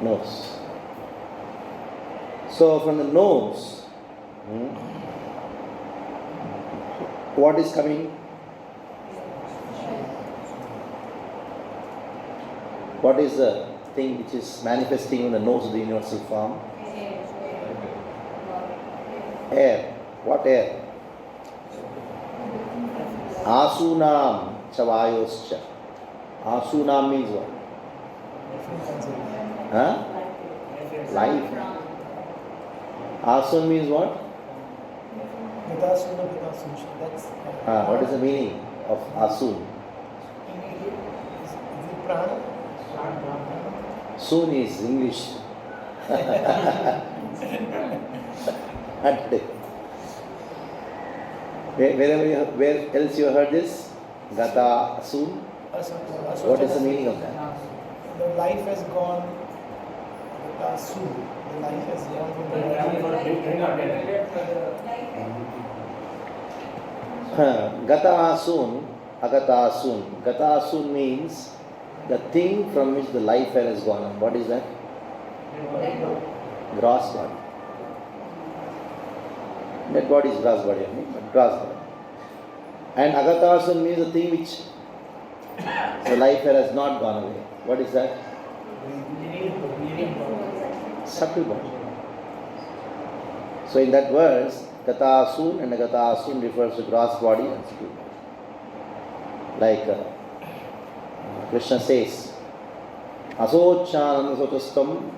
Nose. So from the nose, what is coming? What is the thing which is manifesting in the nose of the universal form? Air. What air? Asunam chavayoscha. Asunam means what? Life. Asun means what? What is the meaning of Asun? Sun is English Where else you heard this? Gata Asun. What is the meaning of that? The life has gone. Soon. The life has gone from the Gata Asun, Agata Asun. Gata Asun means the thing from which the life has gone. What is that? Gross body. That body is gross body, but gross body. And Agata Asun means the thing which the life has not gone away. What is that? Subtle body. So in that verse, Gata Asun and Agata Asun refers to gross body and subtle body. Like Krishna says, Asochanam sotastam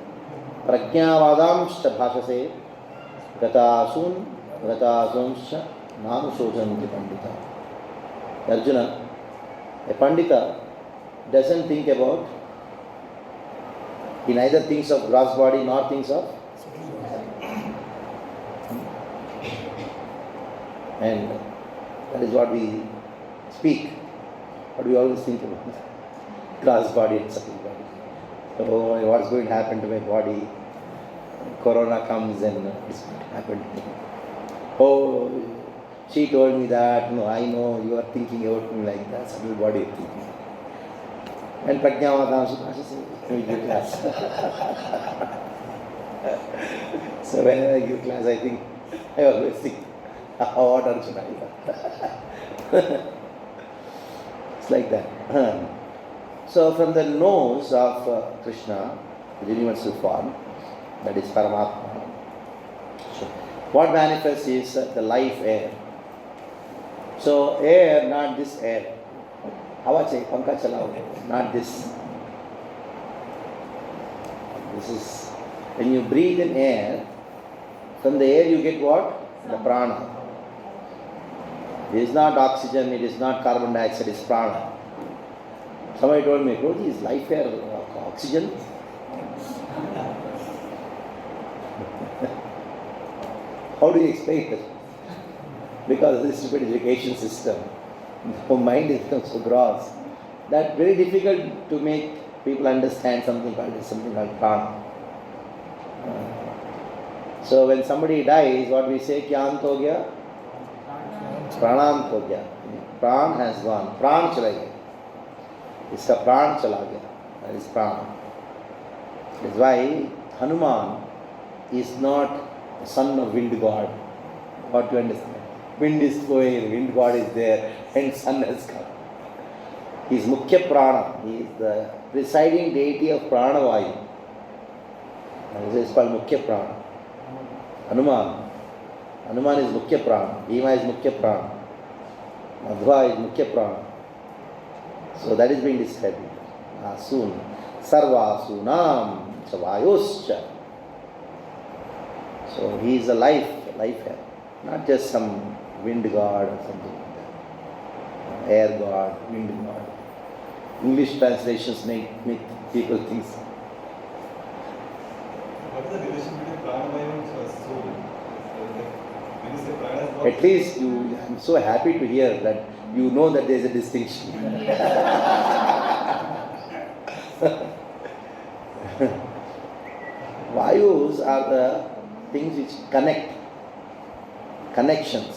pragyavadamscha bhashase Gata Asun Gata Nanusojanti Pandita. Arjuna, a Pandita doesn't think about, he neither thinks of gross body nor thinks of, and that is what we speak, but we always think about gross body and subtle body. Oh, what's going to happen to my body? Corona comes and what's going to happen to me? Oh, she told me that. No, I know you are thinking about me like that. Subtle body is thinking. And Pragyavadam Sukha says, we give class. So when I give class, I think, I always think, what Arjuna? It's like that. So from the nose of Krishna, the universal form, that is Paramatma. So what manifests is the life air. So air, not this air. Hawa chahiye, pankha chalao, not this. This is, when you breathe in air, from the air you get what? The prana. It is not oxygen, it is not carbon dioxide, it is prana. Somebody told me, Guruji, is life air oxygen? How do you explain it? Because of this stupid education system, our mind is become so gross that very difficult to make people understand something called prana. So when somebody dies, what we say, Canto ho gaya? Pranant ho gaya. Pran has gone. Pran chala gaya. Iska pran chala gaya. That is prana. That's why Hanuman is not the son of wind god. What you understand? Wind is flowing, wind god is there, and sun has come. He is Mukhya Prana. He is the presiding deity of Prana Vayu. This is called Mukhya Prana. Hanuman. Hanuman is Mukhya Prana. Bhima is Mukhya Prana. Madhva is Mukhya Prana. So that is being described. Asun. Sarva Asunam. Savayoscha. So he is a life air. Not just some wind god or something like that. Air god, wind god. English translations make people think. What is the relation between pranavaya and soul? When you say prana is not... At least I am so happy to hear that you know that there is a distinction. Vayus are the things which connections,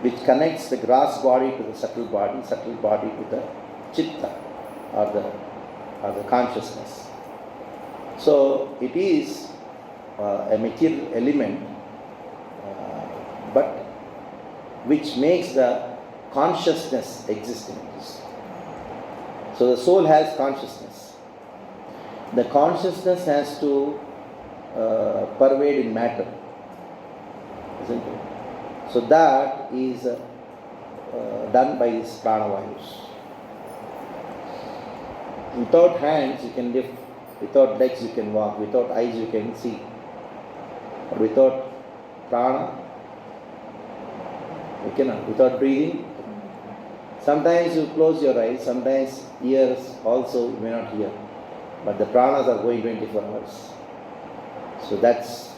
which connects the gross body to the subtle body to the chitta or the consciousness. So it is a material element, but which makes the consciousness exist in this. So the soul has consciousness. The consciousness has to pervade in matter, isn't it? So that is done by these pranavayus. Without hands you can lift, without legs you can walk, without eyes you can see, but without prana you cannot. Without breathing, sometimes you close your eyes, sometimes ears also you may not hear, but the pranas are going 24 hours. So that's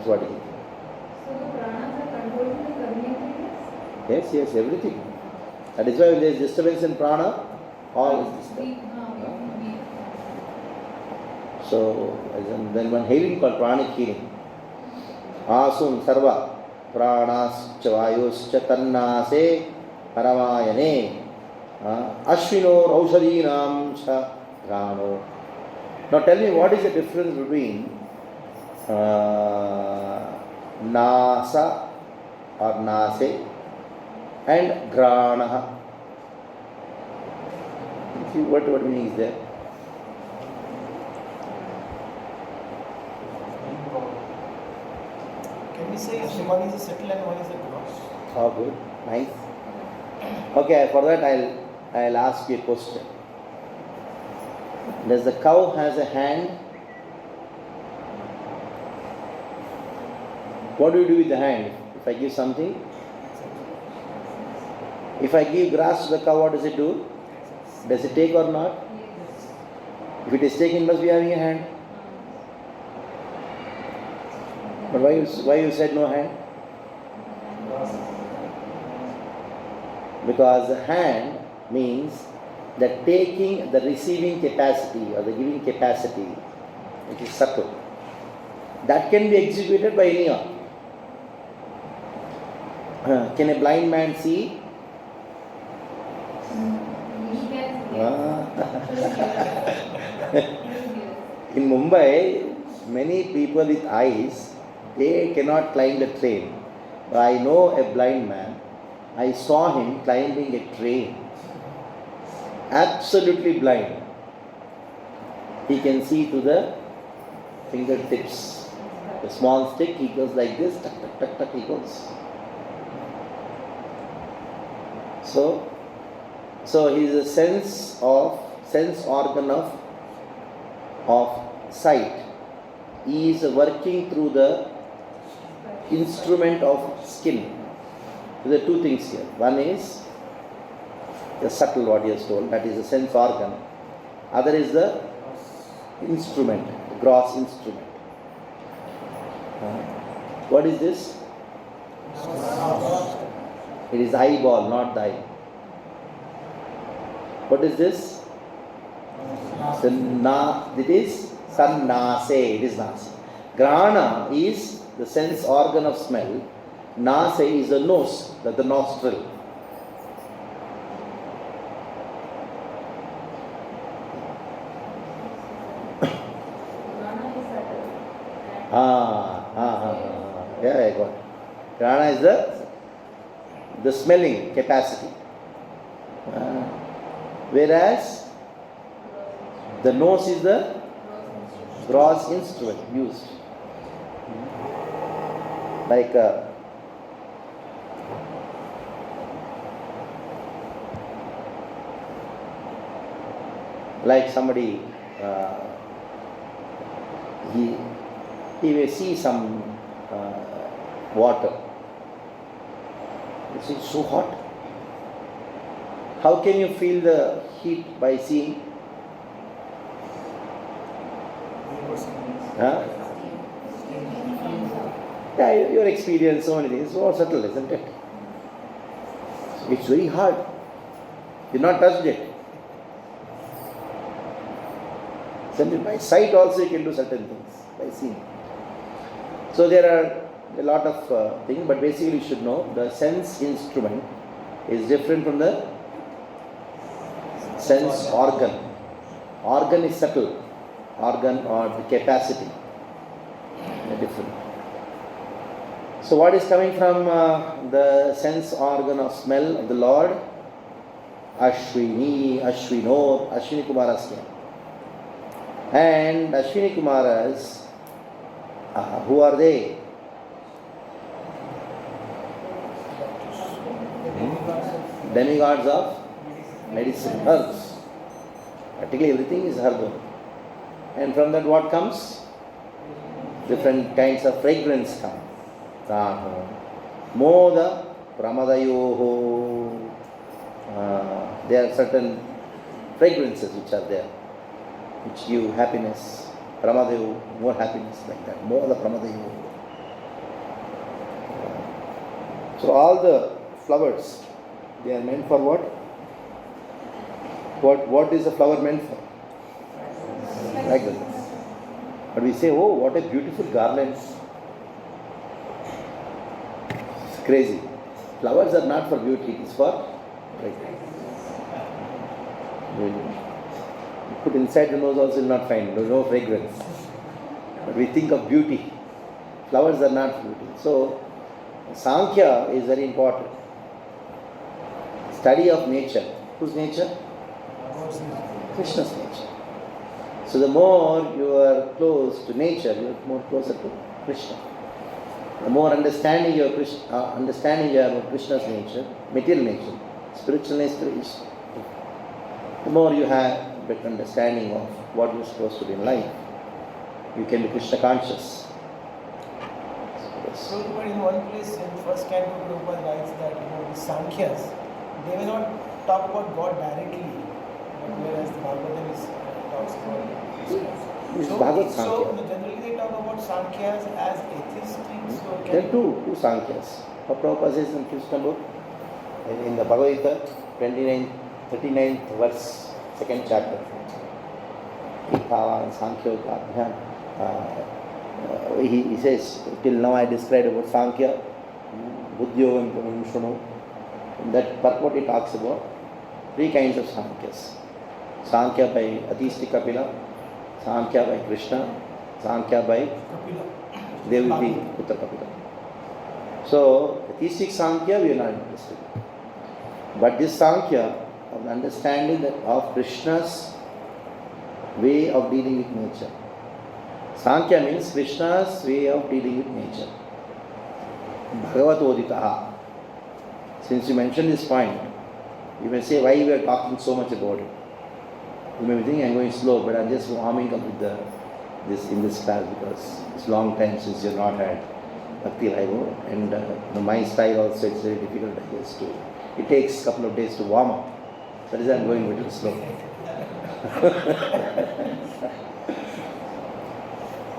what it is. So the pranas are controlling the karmic things? Yes, everything. That is why when there is disturbance in prana, all is disturbed. Weak. So then one healing called pranic healing. Asum sarva pranascha vayuscha tannase paramayane ashvino aushadinam cha prano. Now tell me, what is the difference between nasa or nase and granaha? What meaning is there? Can we say one is a subtle and one is a gross? Oh, good, nice. Okay, for that I'll ask you a question. Does the cow has a hand? What do you do with the hand? If I give something, if I give grass to the cow, what does it do? Does it take or not? If it is taken, it must be having a hand. But why you said no hand? Because the hand means the taking, the receiving capacity or the giving capacity, which is subtle. That can be executed by anyone. Can a blind man see? In Mumbai, many people with eyes, they cannot climb the train. I know a blind man. I saw him climbing a train. Absolutely blind. He can see to the fingertips. The small stick, he goes like this, tuck, tuck, tuck, tuck, he goes. So he is a sense organ of sight. He is working through the instrument of skin. There are two things here. One is the subtle, what he has told, that is the sense organ. Other is the instrument, the gross instrument. What is this? It is eyeball, not the eye. What is this? It is sannase. It is nase. Grana is the sense organ of smell. Nase is the nose, the nostril. Yeah, I got it. Grana is the smelling capacity. Whereas the nose is the gross instrument used. Like somebody, he may see some water. It's so hot. How can you feel the heat by seeing? Huh? Yeah, your experience, so many things, so subtle, isn't it? It's very hard. You've not touched it. By sight also you can do certain things, by seeing. So there are a lot of things, but basically you should know the sense instrument is different from the sense organ. Organ is subtle. Organ or the capacity. They're different. So what is coming from the sense organ of smell of the Lord? Ashwini, Ashwinor, Ashwini Kumarasya. And Ashwini Kumaras, who are they? Demigods of medicine, herbs. Practically everything is herb. And from that what comes? Different kinds of fragrance come. Moda, Pramadayoho. There are certain fragrances which are there, which give happiness. Pramadevu, more happiness like that, more the Pramadevu. So all the flowers, they are meant for what? What is the flower meant for? Fragrance. But we say, oh, what a beautiful garland. It's crazy. Flowers are not for beauty, it is for fragrance. Put inside the nose also will not find, no fragrance. But we think of beauty. Flowers are not beauty. So, Sankhya is very important. Study of nature. Whose nature? Krishna's nature. So the more you are close to nature, you are more closer to Krishna. The more understanding you have of Krishna's nature, material nature, spiritual nature is, the more you have better understanding of what you're supposed to do in life. You can be Krishna conscious. So, but in one place in first canto, Prabhupada writes that the Sankhyas, they may not talk about God directly, but whereas the Bhagavatam talks about This is Bhagavad so Sankhya. generally they talk about Sankhya's as atheists. So There are two Sankhya's. What Prabhupada says in Krishna book, in the Bhagavad Gita, 39th verse, 2nd chapter. He says, till now I described about Sankhya, Buddhyo and Shunu. In that purport he talks about three kinds of Sankhyas. Sankhya by Atheistic Kapila, Sankhya by Krishna, Sankhya by Deviti Putra Kapila. So, Atheistic Sankhya we are not interested in. But this Sankhya, of understanding that of Krishna's way of dealing with nature. Sankhya means Krishna's way of dealing with nature. Bhagavatoditaha. Since you mentioned this point, you may say why we are talking so much about it. You may be thinking I'm going slow, but I'm just warming up with this in this class because it's a long time since you've not had Bhakti Raivo, and my style also it's very difficult I guess to. It takes a couple of days to warm up. That is why I'm going a little slow.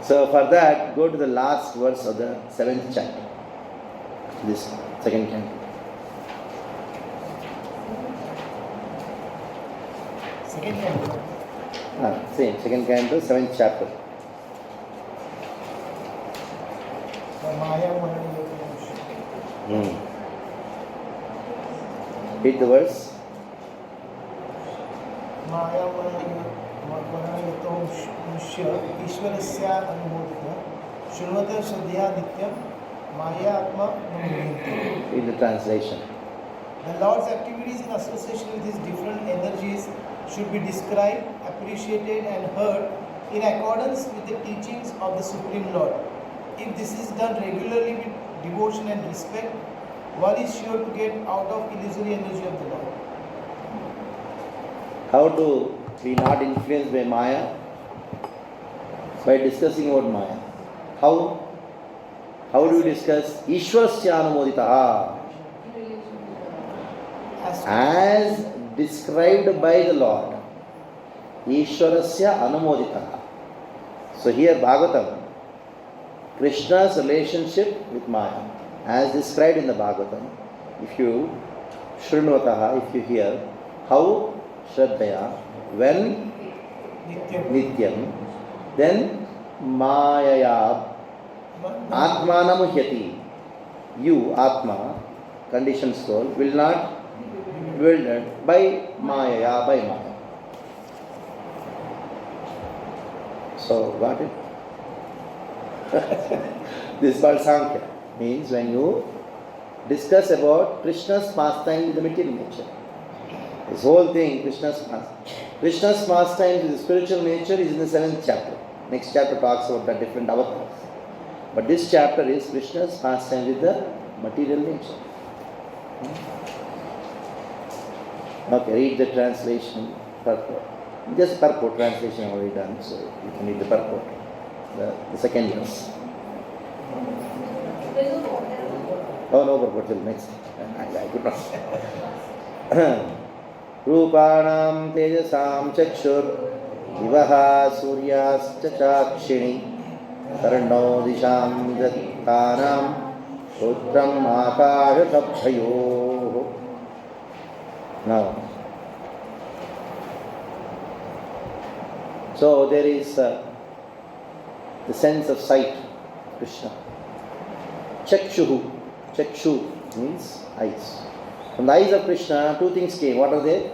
So for that, go to the last verse of the 7th chapter. This second canto. second canto. Same, second canto, 7th chapter. Maya Read the verse. Maya Ishwarasya Anumodita Shunvata Shraddhya Nityam Maya Atma Namuyanti. Read the translation. The Lord's activities in association with his different energies should be described, appreciated and heard in accordance with the teachings of the Supreme Lord. If this is done regularly with devotion and respect, one is sure to get out of illusory energy of the Lord. How to be not influenced by Maya? By discussing about Maya. How do you discuss? Ishwarasya Anumoditaha. As described by the Lord. Ishwarasya Anumoditaha. So here Bhagavatam, Krishna's relationship with Maya, as described in the Bhagavatam. If you Shrunvataha, if you hear, how Shraddhaya, when Nityam, then Mayaya Atmanam Hyati. You, Atma, conditioned soul, will not be bewildered by Maya, by Maya. So, got it? This is called Sankhya. Means when you discuss about Krishna's pastime with the material nature. This whole thing, Krishna's pastime with the spiritual nature is in the 7th chapter. Next chapter talks about the different avatars. But this chapter is Krishna's pastime with the material nature. Okay, read the translation, purport. Just purport translation already done, so you can read the purport. The second verse. Oh, no purport till next. I could not. Rupanam tejasam chakshur Divaha Suryascha Chakshini Karno Disham Dattanam Utram Akashabhayo. Now, so there is the sense of sight, Krishna. Chakshuhu. Chakshu means eyes. From the eyes of Krishna, two things came. What are they?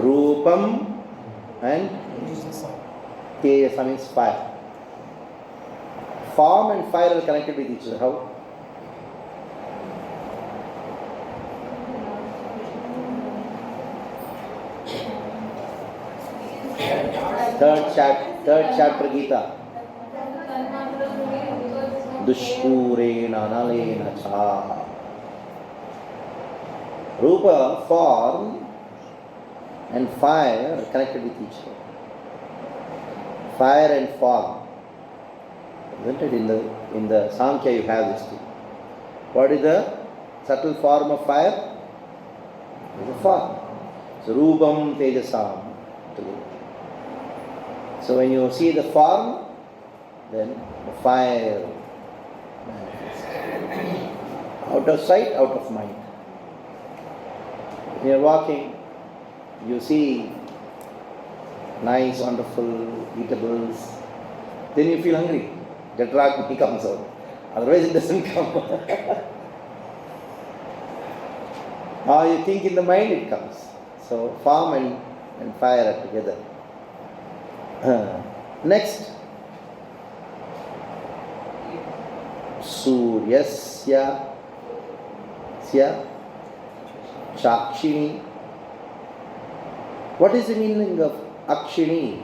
Rupam and Tejasa means fire. Form and fire are connected with each other. How? Third chapter Gita. Dushpurena nalena cha. Rupa, form, and fire are connected with each other. Fire and form. Isn't it? In the Sankhya you have this thing. What is the subtle form of fire? It is a form. So Rupam Tejasam. So when you see the form, then the fire. Out of sight, out of mind. When you are walking, you see nice, wonderful eatables, then you feel hungry. That ragni comes out. Otherwise it doesn't come. Or you think in the mind, it comes. So form and fire are together. Next, Suryasya Chakshini. What is the meaning of Akshini?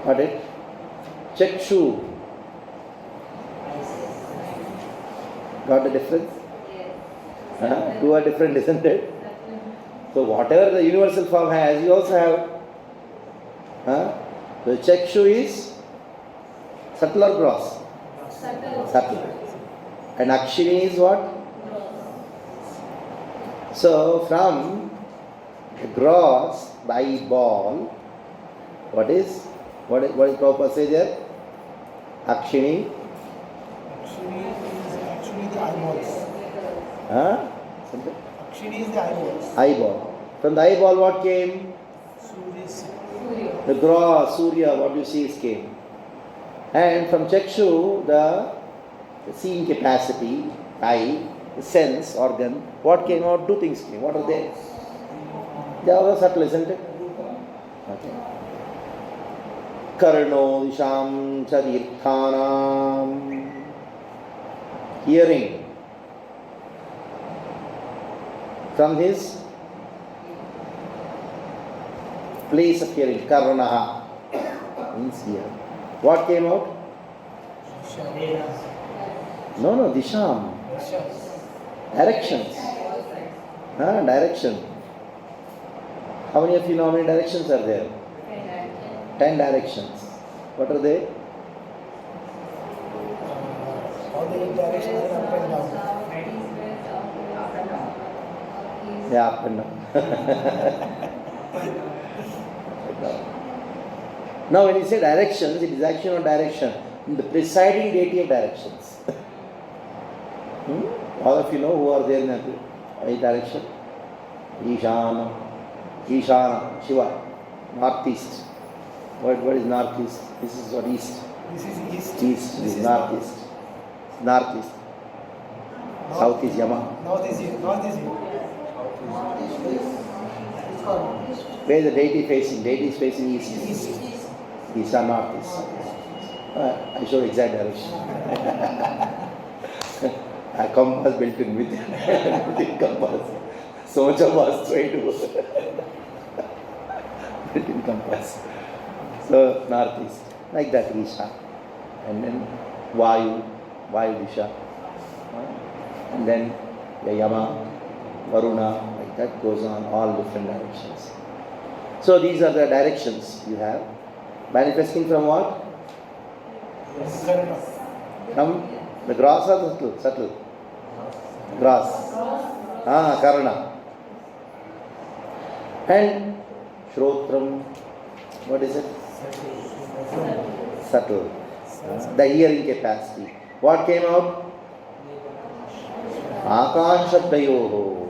What it? Chakshu. Got the difference? Yes. Two are different, isn't it? So whatever the universal form has, you also have. The Chakshu is subtle or gross? Subtle. And Akshini is what? So from the gross, the eyeball, what is Prabhupada say there? Akshini. Akshini is actually the eyeballs. Something? Akshini is the eyeballs. Eyeball. From the eyeball what came? Surya. The gross, Surya, what you see is came. And from Chakshu, the seeing capacity, eye, the sense organ, what came out? Two things came. What are they? They are all subtle, isn't it? Okay. Karno Disham Chadirthanam. Hearing. From his place of hearing, Karnaha means here. What came out? No, Disham. Directions. Direction. How many of you know how many directions are there? 10 directions. What are they? All the 8 directions are up and down. Yeah, up and down. Now when you say directions, it is action or direction. The presiding deity of directions. All of you know who are there in that direction? Ishana, Shiva, northeast. What is northeast? This is what east. This is east. East is northeast. Northeast. South is Yama. North is here. Where is the deity facing? Deity is facing east. East or northeast. I showed exact direction. A compass built in with compass. So much of us trying to built in compass. So northeast, like that Isha, and then Vayu Disha, and then Yama, Varuna, like that goes on, all different directions. So these are the directions you have. Manifesting from what? From the gross or the subtle? Gross. Karana. And Shrotram, what is it? Subtle. The hearing capacity. What came out? Akashabdayoho.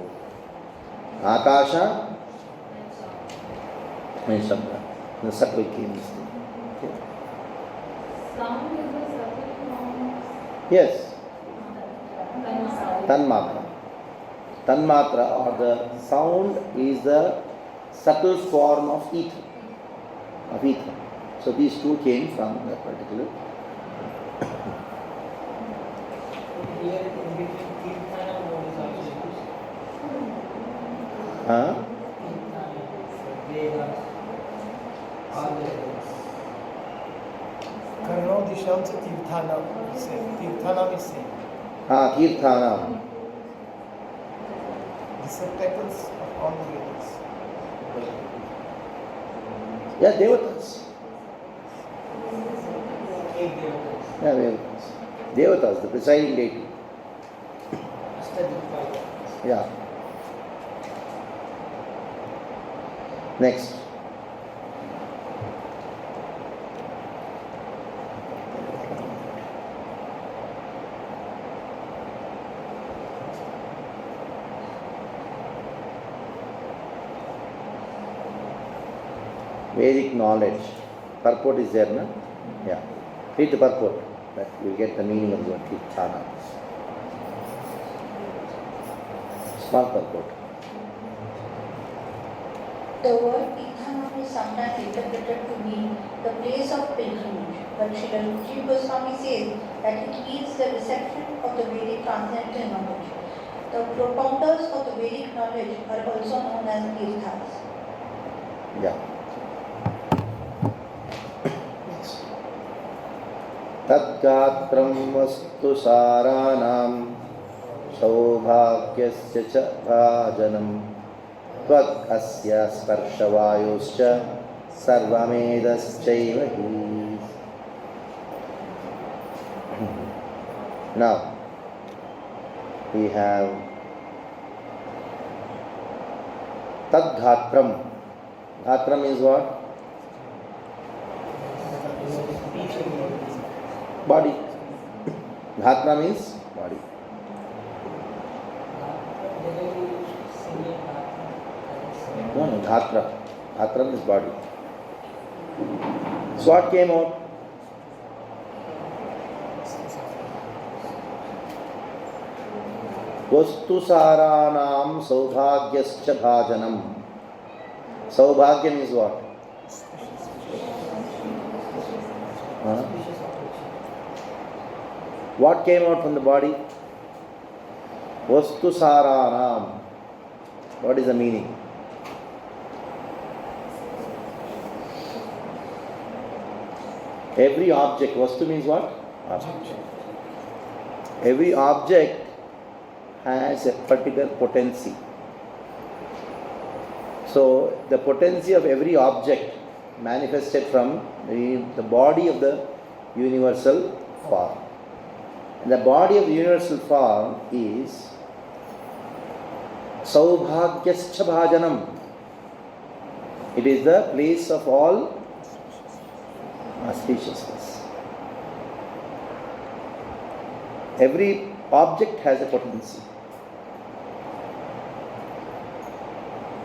Akasha and Shabda. The subtle came. Okay. Sound is a subtle form. Yes. Tanmatra. Tanmatra. Tanmatra or the sound is the subtle form of ether. So these two came from that particular. Here in between Kirtana mode is also used. Huh? Kirtana, Vedas, all the Vedas. Karno Disham se Tirthanam. Tirthanam is saying. Kirthanam. The subtitles of all the Vedas. Yeah, Devatas. Eight Devatas. Yeah, Devatas. Devatas, the presiding deity. Ashtadikpala. Yeah. Next. Vedic knowledge. Purport is there, no? Yeah. Read the purport. That you will get the meaning of the word Kirtana. Small purport. The word Tirthanam is sometimes interpreted to mean the place of pilgrimage, but Srila Ruchi Goswami says that it means the reception of the Vedic transcendental knowledge. The propounders of the Vedic knowledge are also known as Tirthas. Yeah. Tadgatram vastu saranam saubhagyasya cha bhajanam tvad asya sparshavayoscha sarvamedaschaiva hi. Now we have Tadgatram. Gatram is what? Body. Dhatra means body. No, Dhatra. Dhatra means body. So what came out? Vastu saranam saubhagyascha bhajanam. Saubhagyam is what? Huh? What came out from the body? Vastu saranam. What is the meaning? Every object, Vastu means what? Object. Every object has a particular potency. So the potency of every object manifested from the body of the universal form. And the body of the universal form is Saubhagyascha Bhajanam. It is the place of all auspiciousness. Every object has a potency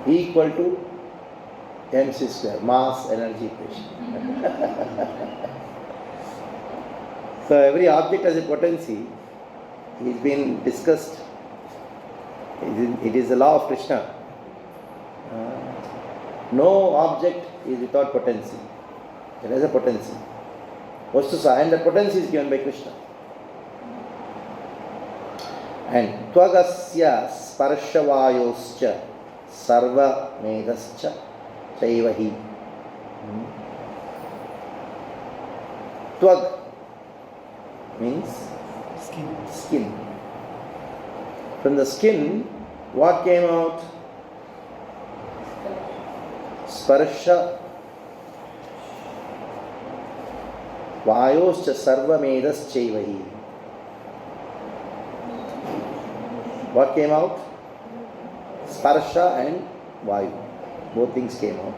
equal to mc square, mass energy equation. So every object has a potency. It's been discussed. It is the law of Krishna. No object is without potency. It has a potency. And the potency is given by Krishna. And Tvagasya Sparshavayoscha Sarva Medascha Chaivahi. Tvag means skin. From the skin, what came out? Sparsha Vayoscha Sarva Medas Chaivahi. What came out? Sparsha and Vayu. Both things came out.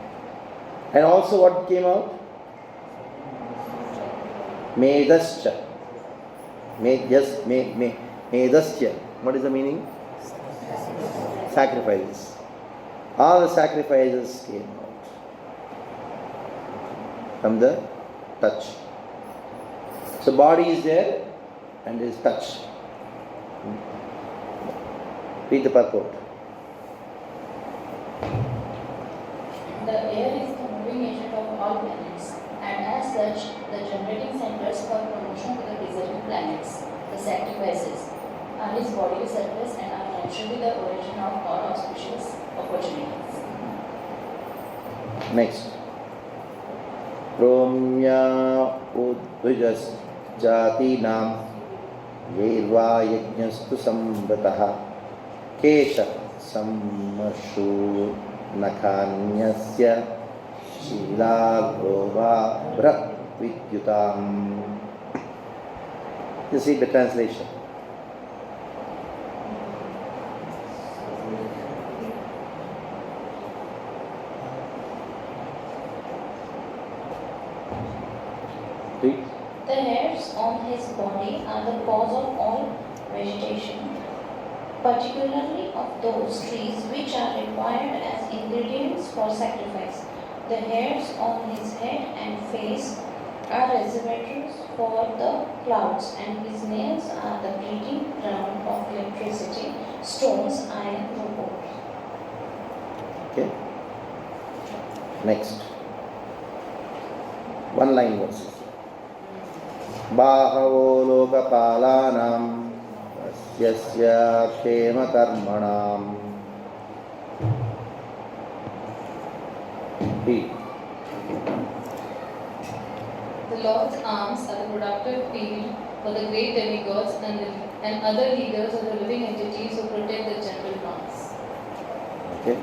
And also what came out? Medascha. Medascha. What is the meaning? Sacrifices. All the sacrifices came out from the touch. So body is there and there is touch. Read the purport. The air is the moving agent of all planets, and as such, the generating centers for promotion to the deserting planets, the sacrifices, are his bodily surface and are naturally the origin of all auspicious opportunities. Next. Romya udvijas jati nam yirva yajnastu sambataha kesha sammashu nakanyasya shila gova bhra vidyutam. You see the translation. Read. The hairs on his body are the cause of all vegetation, particularly of those trees which are required as ingredients for sacrifice. The hairs on his head and face are reservoirs for the clouds, and his nails are the breeding ground of electricity, stones, iron, rubber. Okay. Next. One line verses. Bahavo lokapalanam yasya kshema karmanam. Read. The Lord's arms are the productive field for the great demigods and other leaders of the living entities who protect the general mass. Okay.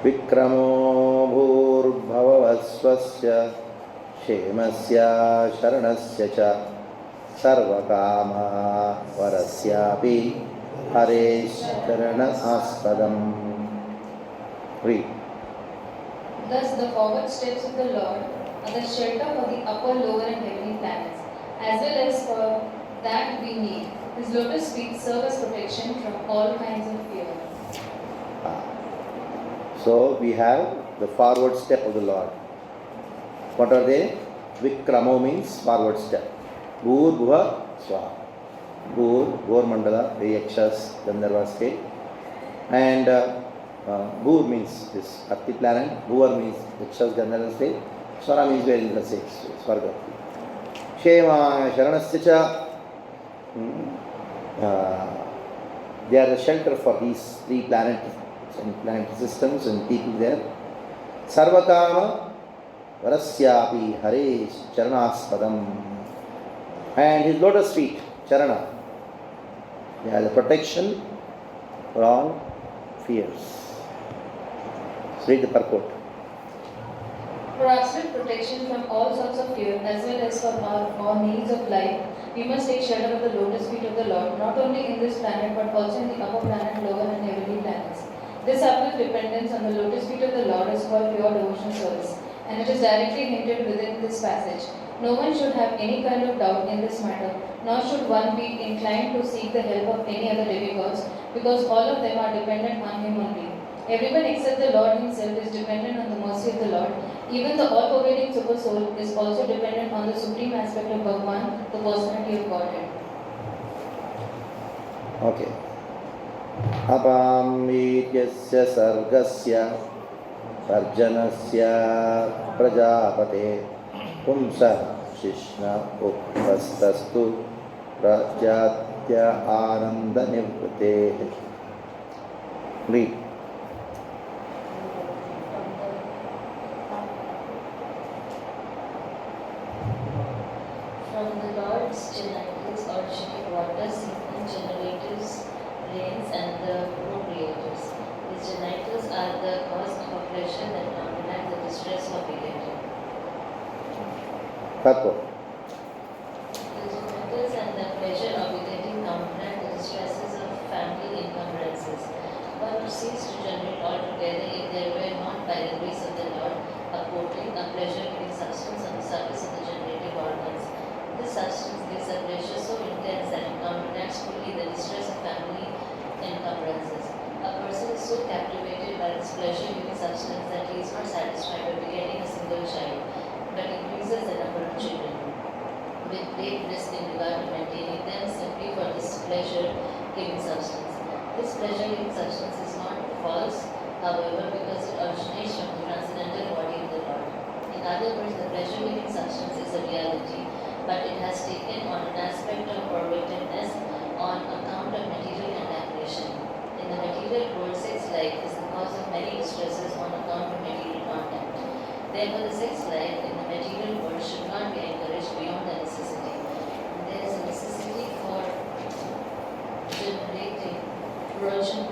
Vikramo bhurbhavavasvasya kshemasya sharanasya cha sarvakama varasyapi hareshkarana aspadam. Read. Thus, the forward steps of the Lord are the shelter for the upper, lower, and heavenly planets, as well as for that we need. His lotus feet serve as protection from all kinds of fear. So we have the forward step of the Lord. What are they? Vikramo means forward step. Bhur Bhuva Swaha. Bhur, Bhur Mandala, the Yakshas, Gandharva state. And Bhur means this Earthly planet. Bhuvar means Yakshas, Gandharva state. Swara means where in the six, Swarga. Shema, Sharanasya cha. They are the shelter for these three planets and planet systems and people there. Sarvakama Varasyapi Hare Charanaspadam. And his lotus feet, Charana, they are the protection for all fears. So read the purport. For absolute protection from all sorts of fear, as well as for our needs of life, we must take shelter of the lotus feet of the Lord, not only in this planet but also in the upper planet, lower, and heavenly planets. This absolute dependence on the lotus feet of the Lord is called pure devotional service, and it is directly hinted within this passage. No one should have any kind of doubt in this matter, nor should one be inclined to seek the help of any other demigods, because all of them are dependent on him only. Everyone except the Lord himself is dependent on the mercy of the Lord. Even the all-pervading super soul is also dependent on the supreme aspect of Bhagavan, the personality of Godhead. Okay. Apam vidyasya sargasya parjanasya prajapate pumsa shishna upastastu prajatya ananda nivrate. Read. From the Lord's generators originate water, seasonal generators, rains, and the procreators. These generators are the cause of oppression that counteract the distress of begetting. Purport. The generators and the pleasure of begetting counteract the distresses of family encumbrances. One not cease to generate altogether if there were not, by the grace of the Lord, a portent, a pleasure-giving substance on the surface of the generative organs. This substance gives a pleasure so intense that it counteracts fully the distress of family encumbrances. A person is so captivated by this pleasure-giving substance that he is not satisfied by begetting a single child, but increases the number of children, with great risk in regard to maintaining them simply for this pleasure-giving substance. This pleasure-giving substance is not false, however, because it originates from the transcendental body of the Lord. In other words, the pleasure-giving substance is a reality, but it has taken on an aspect of pervertedness on account of material contamination. In the material world, sex life is the cause of many distresses on account of material contact. Therefore, the sex life in the material world should not be encouraged beyond the necessity. There is a necessity for generating progeny,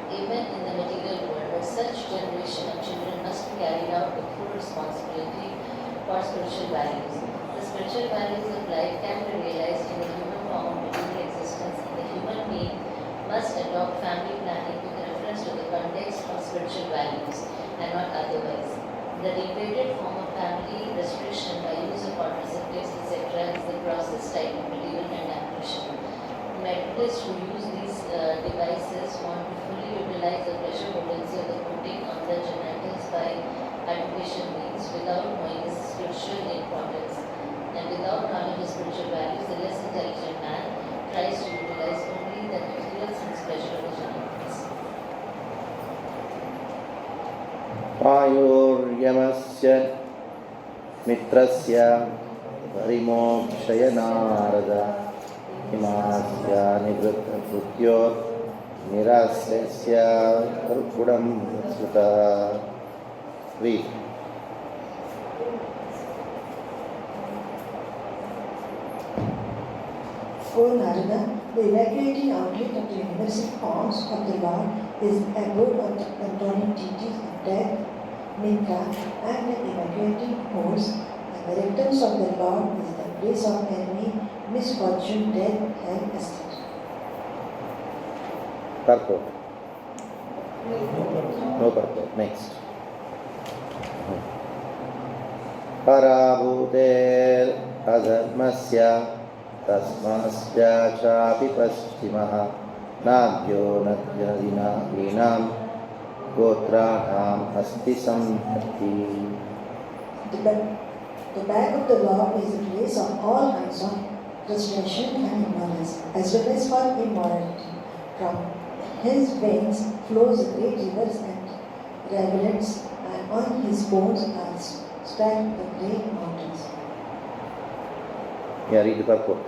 even in the material world, but such generation of children must be carried out with full responsibility for spiritual values. The spiritual values of life can be realized in the human form of material existence, and the human being must adopt family planning with reference to the context of spiritual values and not otherwise. The degraded form of family restriction by use of contraceptives, etc., is the grossest type of material contamination. Materialists who use these devices want to fully utilize the pleasure potency of the coating on the genitals by artificial means without knowing its spiritual importance. And without knowledge of spiritual values, the less intelligent man tries to utilize only the material sense pleasure of the genitals. आयुर्यमस्य मित्रस्य परिमोक्षय नारद हिमास्य निवृत्तकृत्यो निराश्रयस्य कर्कुडं सुता. Read. O Narada, the evacuating outlet of the universal forms of the Lord is the abode of the controlling deities of death, Mitra, and the evacuating holes, and the rectums of the Lord is the place of envy, misfortune, death, and etc. Purport. No purport. Next. Parabhuter adharmasya tasmasya chapi paschimah nadyo nadyanadina vinam gotranam asti samhati. The back of the Lord is the place of all kinds of frustration and ignorance, as well as for immorality. From his veins flows great rivers and rivulets, and on his bones are stacked the great mountains. Yeah, read the purport.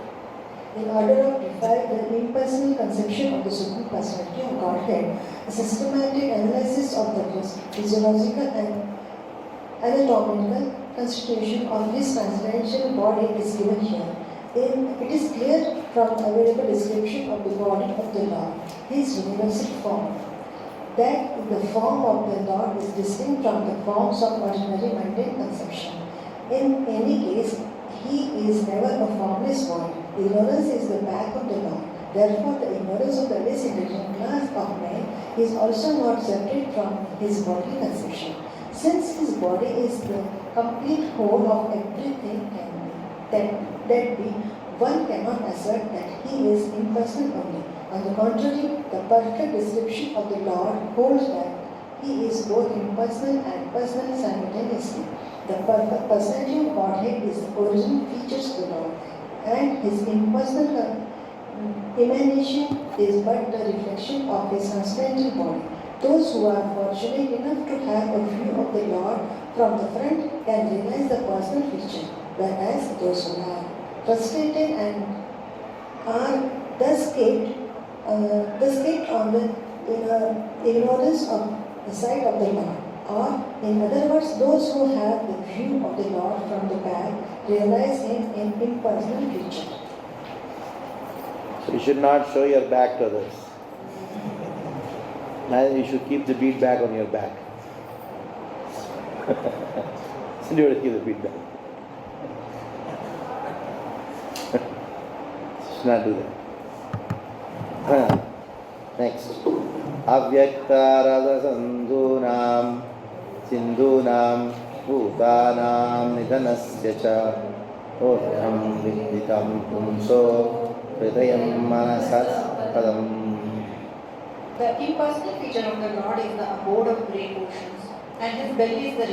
In order of define the impersonal conception of the Supreme Personality of Godhead, a systematic analysis of the physiological and anatomical constitution of his transcendental body is given here. It is clear from available description of the body of the Lord, his universal form, that the form of the Lord is distinct from the forms of ordinary mundane conception. In any case, he is never a formless void. Ignorance is the back of the Lord. Therefore, the ignorance of the less intelligent class of men is also not separate from his bodily conception. Since his body is the complete whole of everything that be, one cannot assert that he is impersonal only. On the contrary, the perfect description of the Lord holds that he is both impersonal and personal simultaneously. The perfect personality of Godhead is the original features of the Lord, and his impersonal emanation is but the reflection of his transcendental body. Those who are fortunate enough to have a view of the Lord from the front can realize the personal feature, whereas those who are frustrated and are thus escaped on the ignorance of the sight of the Lord. Or, in other words, those who have the view of the Lord from the back realize him in impersonal feature. So you should not show your back to others. Neither you should keep the bead bag on your back. So you have to keep the bead bag. Let's not do that. Next. Avyaktaradasandhunam sindhunam bhutanam nidanasya cha odham vidditam pumso hridayam manasas padam. The impersonal feature of the Lord is the abode of great oceans, and his belly is the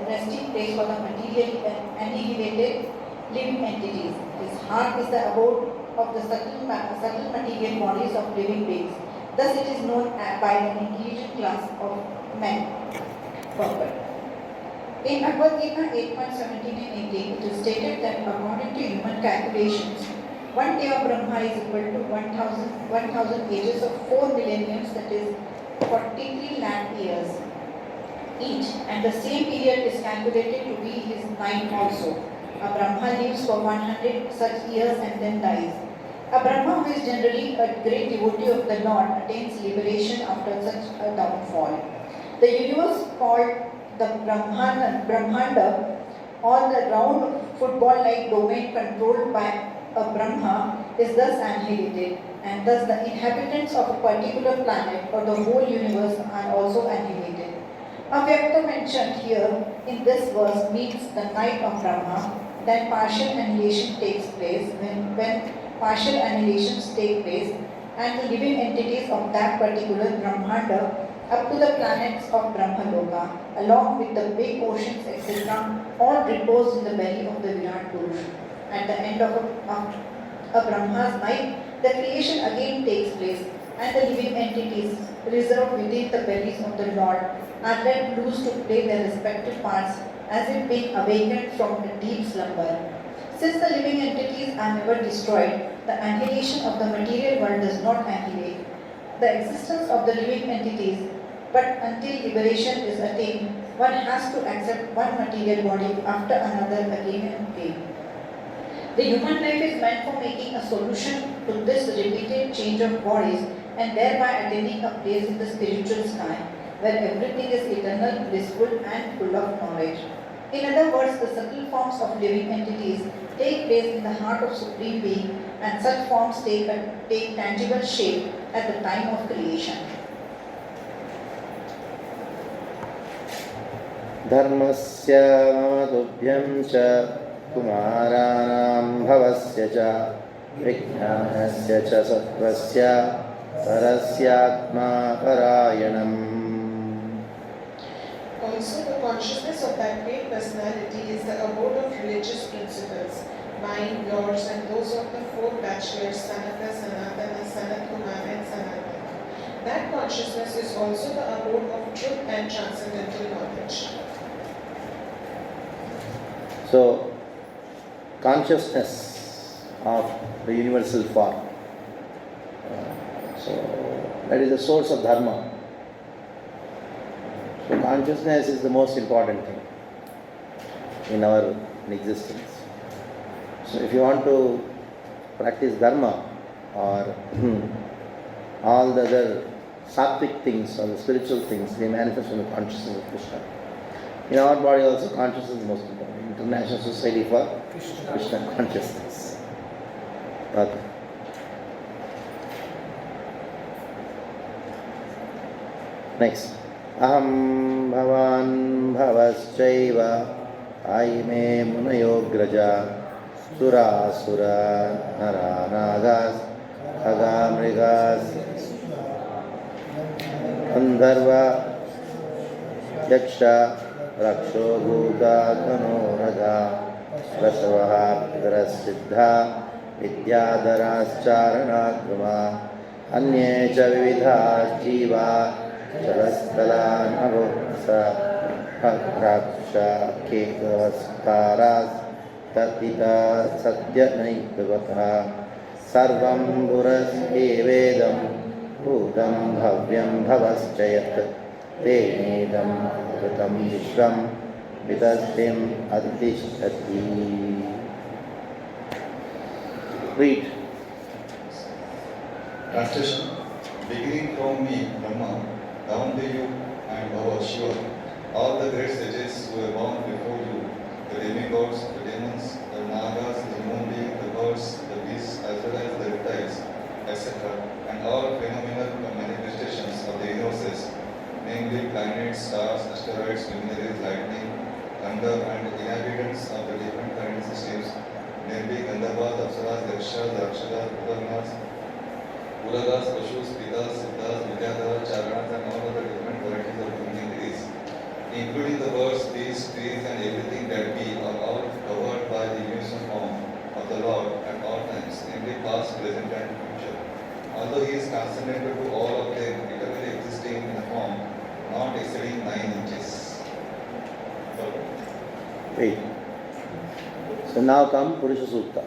resting place for the materially annihilated living entities. His heart is the abode of the subtle material bodies of living beings. Thus it is known by the intelligent class of men. Purport. In Bhagavad Gita 8.17 and 18, it is stated that according to human calculations, one day of Brahma is equal to 1,000 ages of 4 millenniums, that is 43 lakh years each, and the same period is calculated to be his 9 also. A Brahma lives for 100 such years and then dies. A Brahma who is generally a great devotee of the Lord attains liberation after such a downfall. The universe called the Brahmanda, or the round football-like domain controlled by a Brahma, is thus annihilated, and thus the inhabitants of a particular planet or the whole universe are also annihilated. Avyakta mentioned here in this verse means the night of Brahma. Then partial annihilation takes place. When partial annihilations take place, and the living entities of that particular Brahmanda up to the planets of Brahmaloka, along with the big oceans, etc., all repose in the belly of the Virat Purush. At the end of a Brahma's night, the creation again takes place, and the living entities reserved within the bellies of the Lord are let loose to play their respective parts as if being awakened from a deep slumber. Since the living entities are never destroyed, the annihilation of the material world does not annihilate the existence of the living entities, but until liberation is attained, one has to accept one material body after another again and again. The human life is meant for making a solution to this repeated change of bodies and thereby attaining a place in the spiritual sky, where everything is eternal, blissful, and full of knowledge. In other words, the subtle forms of living entities take place in the heart of Supreme Being, and such forms take tangible shape at the time of creation. Dharmasya mamadubhyam cha kumaranam bhavasya cha vijnanasya cha sattvasya parasyatma parayanam. Also, the consciousness of that great personality is the abode of religious principles, mine, yours, and those of the four bachelors, Sanata, Sanatana, Sanat Kumar, and Sanatana. That consciousness is also the abode of truth and transcendental knowledge. So, consciousness of the universal form. So, that is the source of dharma. So, consciousness is the most important thing in our existence. So, if you want to practice dharma or all the other sattvic things or the spiritual things, they manifest from the consciousness of Krishna. In our body also, consciousness is the most important. International Society for Krishna Consciousness. Okay. Next. Aham bhavan bhavaschaiva aime munayograja sura asura nara nagas khaga mrigas gandharva yaksha raksho bhuta kanoraga rasavaha pitarasiddha vidyadarascharanagrama अन्ये च विविधा जीवा चलस्थलानभोक्सा भद्राक्षा केकवस्तारास् तपिता सद्यनैकवतः सर्वं पुरस्येवेदं भूतं भव्यं भवश्च यत् तेनेदं कृतं विश्वं वितस्तिम् अधिष्ठति. Read. Translation. Beginning from me, Brahma, down to you and our Shiva, all the great sages who were born before you, the demigods, the demons, the nagas, the moonbeam, the birds, the beasts, as well as the Gandharvas, Apsaras, Yakshas, Rakshadas, Bhutarnas, Uragas, Pashus, Pitas, Siddhas, Vidyadharas, Charanas, and all other different varieties of living entities, including the birds, beasts, trees, and everything that be, are all covered by the universal form of the Lord at all times, namely past, present, and future. Although he is transcendental to all of them, eternally existing in a form not exceeding 9 inches. Wait. So now come Purusha Sutta.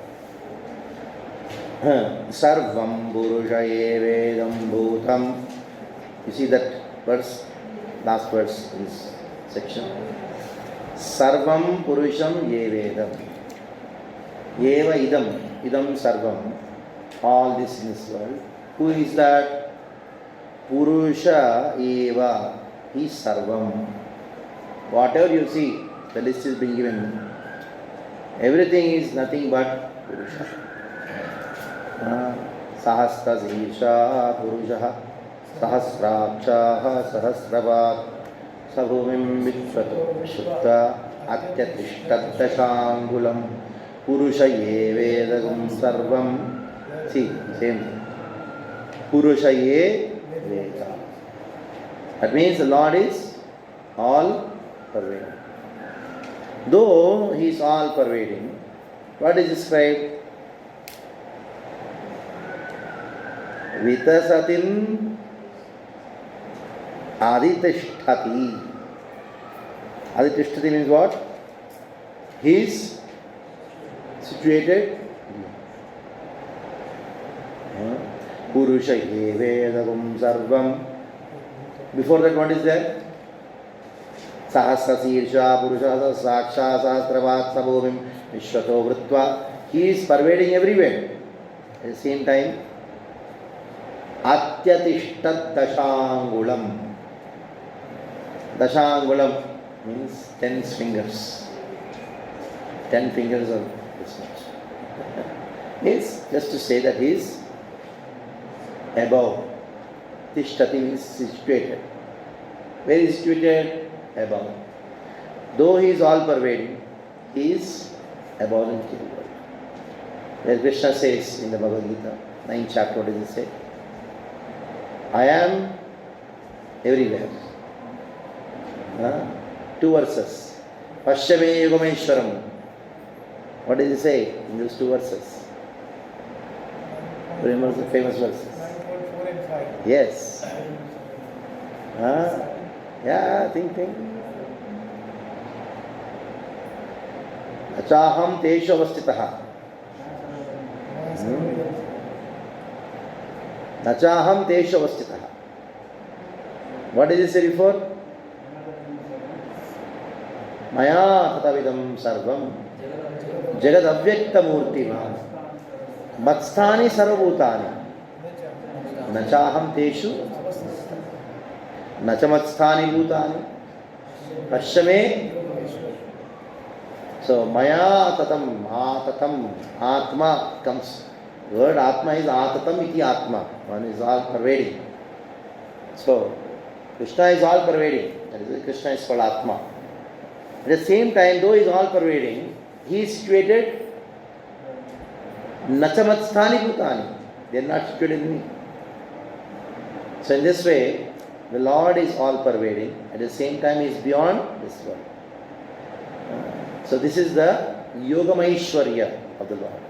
Sarvam Purusha Evedam Bhutam. You see that verse? Last verse in this section. Sarvam Purusham Evedam. Eva idam. Idam sarvam. All this in this world. Who is that? Purusha Eva. He is sarvam. Whatever you see, the list is being given. Everything is nothing but Purusha. Sahasra Sirsha Purusha Sahasraksha Sahasravat Sabhumim Vishvato Shukta Atyatrishtadashangulam Purusha Ye Vedagam Sarvam. See, same thing. Purusha Ye Veda. That means the Lord is all pervading. Though he is all pervading, what is described? Vitasatin Aditishtati. Aditishtati means what? He is situated. Purusha Ye Vedagam Sarvam. Before that, what is there? Sahasra Sirsha Purusha Saksha Sahasravat Sabhovim Vishwato Vritva. He is pervading everywhere. At the same time, Atyatishtat Dashangulam. Dashangulam means 10 fingers. 10 fingers of this much. Means just to say that he is above. Tishtati means situated. Where is situated? Above. Though he is all pervading, he is above the material world. Where Krishna says in the Bhagavad Gita, 9th chapter, what does he say? I am everywhere. 2 verses. Pashyame Yugameshwaram. What does he say in those 2 verses? Remember the famous verses? 9.4 and 5. Yes. Yeah, think. Achaham teshu avastitaha. Nachaham teshu avastitaha. What is this before? Maya tatavidam sarvam jagad avyakta murtima matsthani sarvabhutani nachaham teshu nachamatstani bhutani pashyame. So maya tatam atatam atma comes. The word atma is atatam iti atma. One is all pervading. So Krishna is all pervading. That is why Krishna is called atma. At the same time, though he is all pervading, he is situated nachamatstani bhutani. They are not situated in me. So in this way, the Lord is all pervading. At the same time, he is beyond this world. So this is the Yogamaishwarya of the Lord.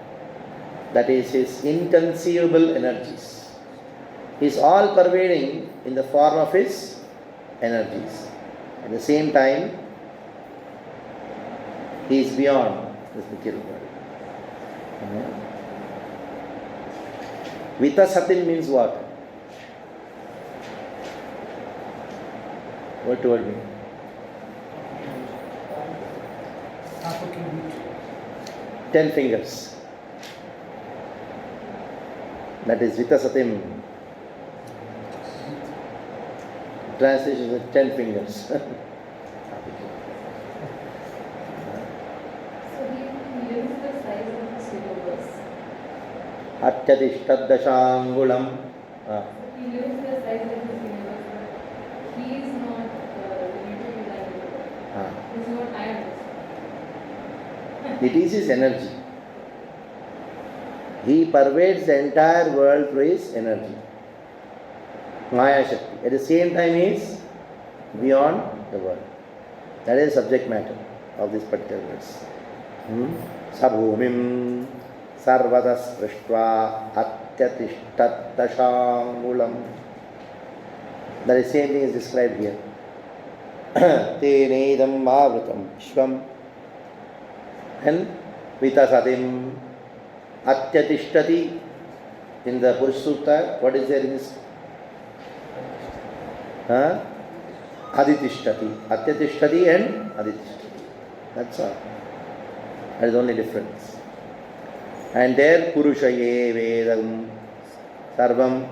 That is his inconceivable energies. He is all pervading in the form of his energies. At the same time, he is beyond this material world. Vitasatin means what? What word mean? 10 fingers. That is Vitasatim. Translation is 10 fingers. So he lives the size of his universe. Atyadishtadashangulam. He lives the size of his universe, but he is not limited to that universe. He is not iron. It is his energy. He pervades the entire world through his energy. Maya Shakti. At the same time, he is beyond the world. That is the subject matter of this particular verse. Sabhumim sarvadas prishtva atyatishtat dashangulam. That is same thing is described here. Tenedam avrutam shvam and vitasatim atyatishtati. In the Purush Sutta, what is there in this? Aditishtati. Atyatishtati and aditishtati. That's all. That is the only difference. And there Purushaye Vedam Sarvam.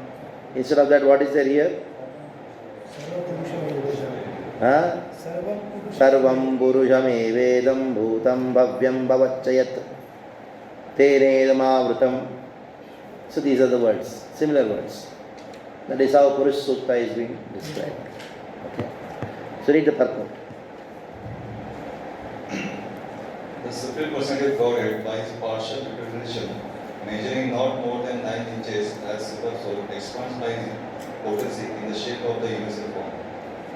Instead of that, what is there here? Sarvam Purushame Vedam Bhutam Bhavyam Bhavachayat Tenedam Avrutam. So these are the words, similar words. That is how Purush Sutta is being described. Okay. So read the purport. The Supreme Personality of Godhead, by his partial representation, measuring not more than 9 inches as Super Soul, expands by his potency in the shape of the universal form,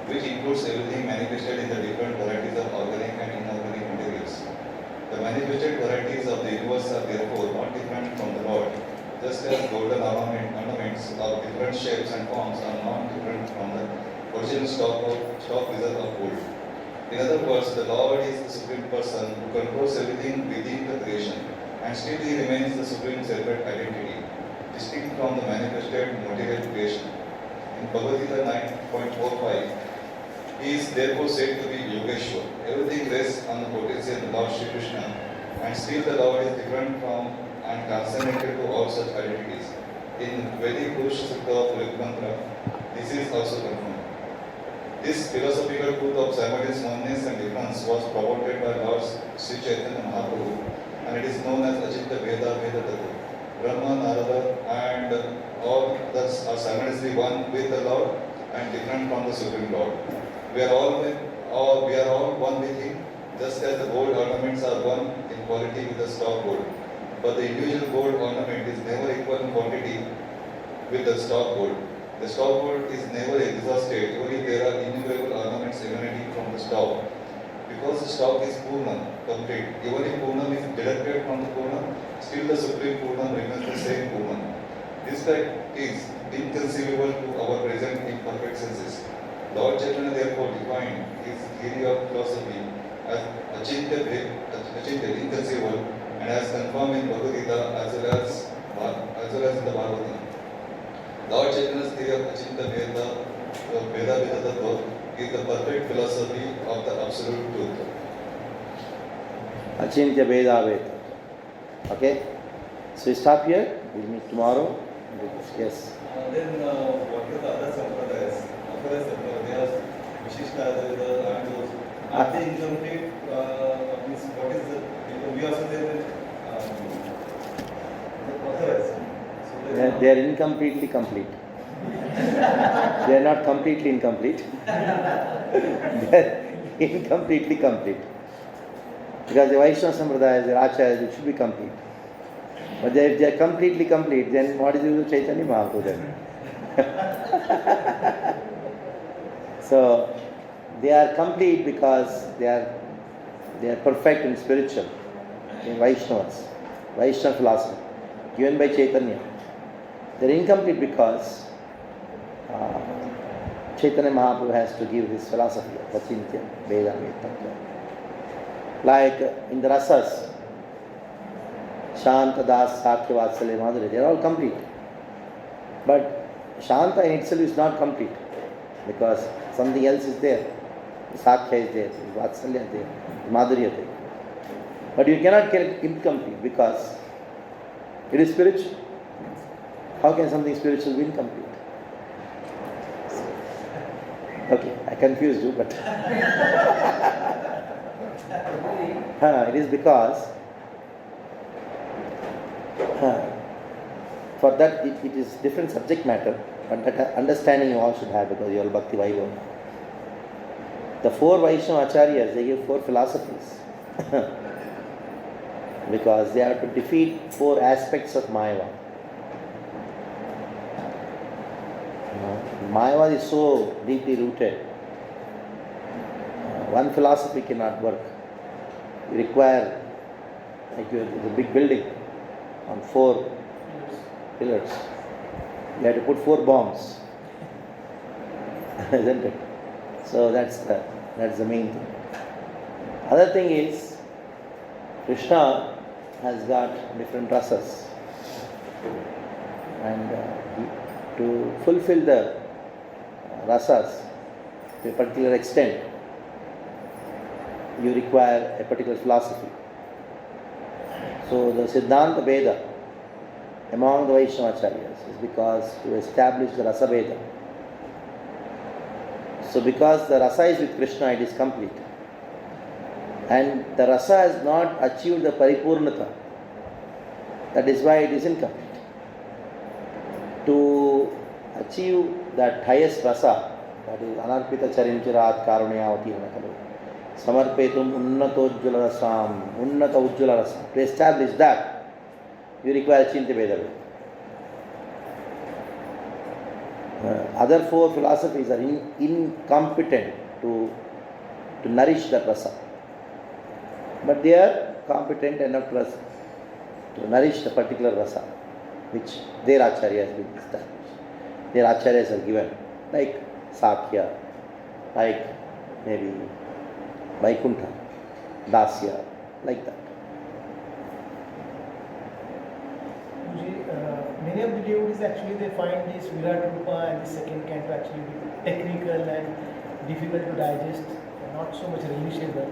which includes everything manifested in the different varieties of organic and inorganic materials. The manifested varieties of the universe are therefore not different from the Lord, just as golden ornaments of different shapes and forms are not different from the original stock result of gold. In other words, the Lord is the Supreme Person who controls everything within the creation, and still he remains the Supreme Separate Identity, distinct from the manifested material creation. In Bhagavad Gita 9.45, he is therefore said to be Yogeshwar. Everything rests on the potency of the Lord Shri Krishna, and still the Lord is different from and transcended to all such identities. In Vedic Purush Sutta of Mantra, this is also confirmed. This philosophical truth of simultaneous oneness and difference was promoted by Lord Sri Chaitanya Mahaprabhu, and it is known as Achintya Veda Veda Tattva. Brahma, Narada, and all others are simultaneously one with the Lord and different from the Supreme Lord. We are all one with Him, just as the gold ornaments are one in quality with the stock gold. But the individual gold ornament is never equal in quantity with the stock gold. The stock gold is never exhausted, even if there are innumerable ornaments emanating from the stock. Because the stock is Purnam, complete. Even if Purnam is deducted from the Purnam, still the Supreme Purnam remains the same Purnam. This fact is inconceivable to our present imperfect senses. Lord Chaitanya therefore defined his theory of philosophy as Achintya, inconceivable, and as confirmed in Bhagavad Gita as well as in the Bhagavatam. Lord Chaitanya's theory of Achintya Veda Tattva is the perfect philosophy of the absolute truth. Achintya Veda Veda. Okay? So we stop here. We'll meet tomorrow. Yes. Then what are the other sampradayas? They are Vishishta Advaita and those. Are they incomplete? What is the? We also there authorized. They are incompletely complete. They are not completely incomplete. They are incompletely complete. Because the Vaishnava Sampradaya, the Acharyas, it should be complete. But if they are completely complete, then what is the use of Chaitanya Mahaprabhu then? So, they are complete because they are perfect and spiritual. In Vaishnavas, Vaishnava philosophy, given by Chaitanya. They are incomplete because Chaitanya Mahaprabhu has to give his philosophy of Achintya, Veda, Veda. Like in the Rasas, Shanta, Das, Sakya, Vatsalya, Madhurya, they are all complete. But Shanta in itself is not complete because something else is there. Sakya is there, Vatsalya is there, Madhurya is there. But you cannot get it incomplete because it is spiritual. How can something spiritual be incomplete? Okay, I confused you, but it is because for that it is different subject matter, but that understanding you all should have because you are Bhakti Vaibhav. The four Vaishnava Acharyas, they give four philosophies. because they have to defeat 4 aspects of Mayavad. Mayavad is so deeply rooted. One philosophy cannot work. You require, like it's a big building on 4 pillars. You have to put 4 bombs, isn't it? So that's the main thing. Other thing is, Krishna has got different rasas, and to fulfill the rasas to a particular extent, you require a particular philosophy. So the Siddhanta Veda among the Vaishnavacharyas is because to establish the Rasa Veda. So because the rasa is with Krishna, it is complete. And the rasa has not achieved the paripurnata. That is why it is incomplete. To achieve that highest rasa, that is anarpita charinchirat karunyavati nakalu, samarpetum unnatojjala rasam, unnata ujjala rasam. To establish that, you require Chinta Veda. Other 4 philosophies are incompetent to nourish that rasa. But they are competent enough to nourish the particular rasa, which their acharya has been established. Their acharyas are given, like Sakya, like maybe Vaikuntha, Dasya, like that. Many of the devotees actually they find this Virat Rupa and the second canto actually technical and difficult to digest, not so much relishable.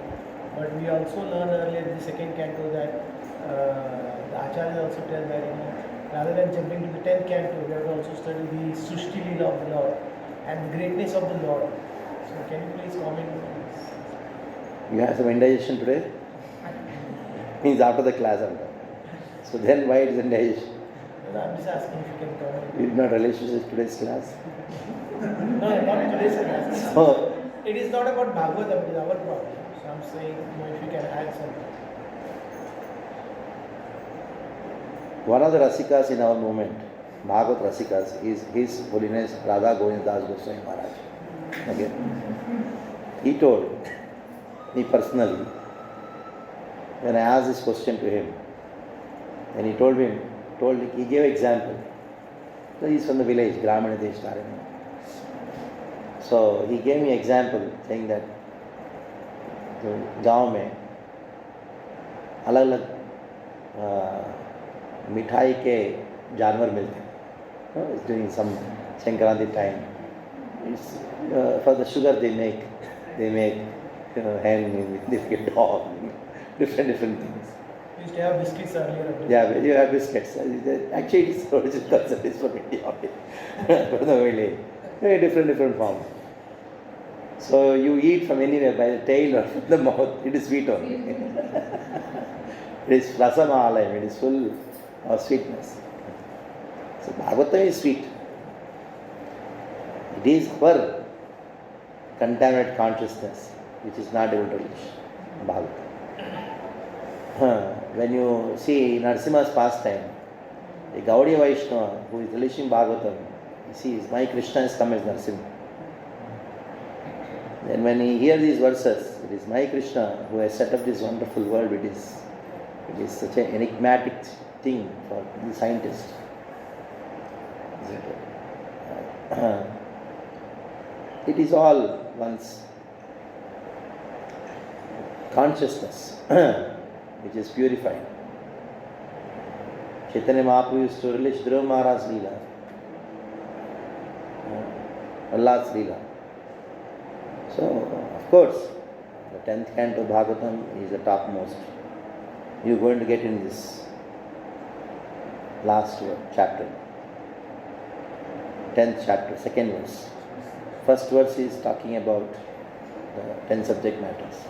But we also learned earlier in the second canto that the Acharya also tell that rather than jumping to the 10th canto, we have to also study the Sushti Leela of the Lord and the greatness of the Lord. So can you please comment on this? You have some indigestion today? Means after the class I'm done. So then why it is indigestion? No, I'm just asking if you can comment. You did not relationship today's class? No, not today's class. So, it is not about Bhagavatam, it is our problem. So I'm saying if you can add something. one of the Rasikas in our movement, Bhagavat Rasikas, is His Holiness Radha Govind Das Goswami Maharaj. Okay. He told me personally, when I asked this question to him, and he gave example. So he's from the village, Gramana Desh Karana. So he gave me example saying that गांव में अलग अलग मिठाई के जानवर मिलते हैं. It's doing some Sankrati time. It's for the sugar they make hen, they make dog, different things. We used to have biscuits earlier. Yeah, you have biscuits. Actually, it's original concept is from India only. From the village. Very different form. So you eat from anywhere, by the tail or from the mouth, it is sweet only. It is rasamalayam, it is full of sweetness. So Bhagavatam is sweet. It is our contaminated consciousness which is not able to reach Bhagavatam. When you see Narasimha's pastime, a Gaudiya Vaishnava who is relishing Bhagavatam, he sees, my Krishna has come as Narasimha. Then when he hears these verses, it is my Krishna who has set up this wonderful world. It is such an enigmatic thing for the scientist. It is all one's consciousness which is purified. Chaitanya Mahaprabhu used to relish Dhruva Maharaj's Leela, Allah's Leela. So, of course, the 10th canto of Bhagavatam is the topmost. You are going to get in this last chapter. 10th chapter, second verse. First verse is talking about the 10 subject matters.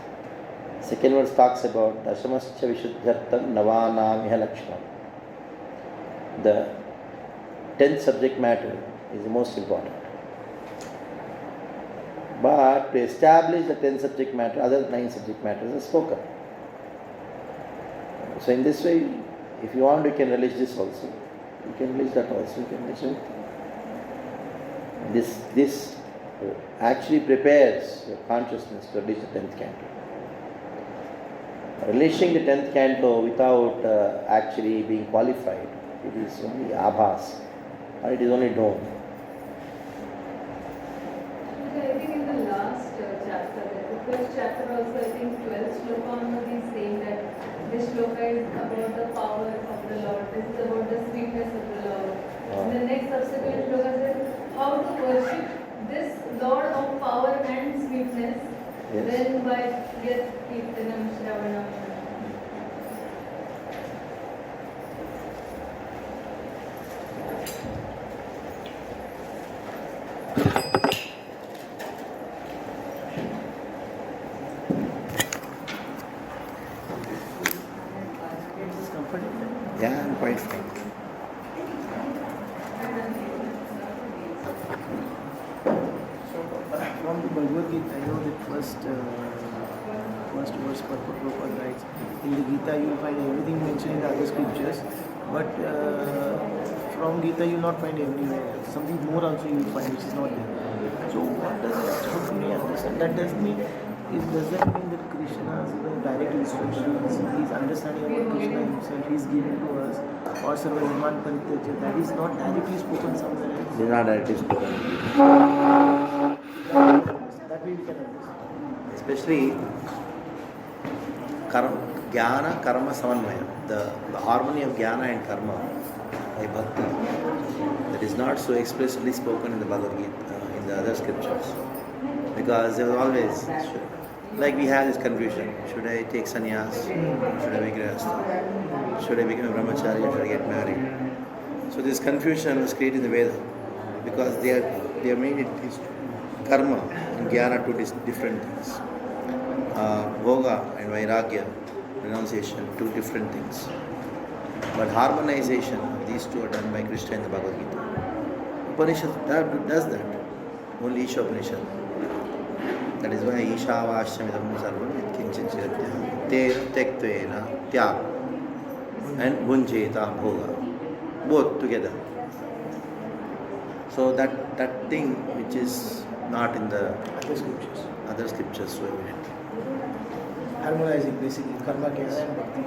Second verse talks about Dashamascha Vishuddhartam Navanamiha Lakshanam. The 10th subject matter is the most important. But to establish the 10 subject matter, other 9 subject matters are spoken. So in this way, if you want, you can relish this also. You can relish that also. You can relish everything. This actually prepares your consciousness to relish the 10th canto. Relishing the 10th canto without actually being qualified, it is only abhas, or it is only known. I think in the last chapter, the first chapter also, I think 12th shloka onward is saying that this shloka is about the power of the Lord, this is about the sweetness of the Lord. And the next subsequent shloka says how to worship this Lord of power and sweetness, then by Yat Kirtanam Shravanam. Yeah, I'm quite fine. From the Bhagavad Gita, I know that first verse Prabhupada writes, in the Gita you will find everything mentioned in the other scriptures, but from Gita you will not find everywhere. Something more also you will find which is not there. So what does it, how can we understand? That does that mean that Krishna's direct instructions, his understanding about Krishna himself, he is given to us, or Sarvadharman Parityaja, that is not directly spoken somewhere else? It is not directly spoken. That way we can understand. Especially Jnana, Karma, Samanvaya, the harmony of Jnana and Karma by Bhakti, that is not so explicitly spoken in the Bhagavad Gita, in the other scriptures. Because there was always, like we have this confusion, should I take sannyas, should I be grihastha, should I become a brahmachari, should I get married? So this confusion was created in the Veda, because they are made it karma and jnana two different things. Bhoga and vairagya, renunciation, two different things. But harmonization of these two are done by Krishna in the Bhagavad Gita. Upanishad does that. Only Isha Upanishad. That is why Isha Vashyamidam Sarvam Kinchin Chiratya Tena Tektvena Tyag and Bhunjeta Bhoga. Both together. So that thing which is not in the other scriptures so evident. Harmonizing basically karma, jnana and bhakti.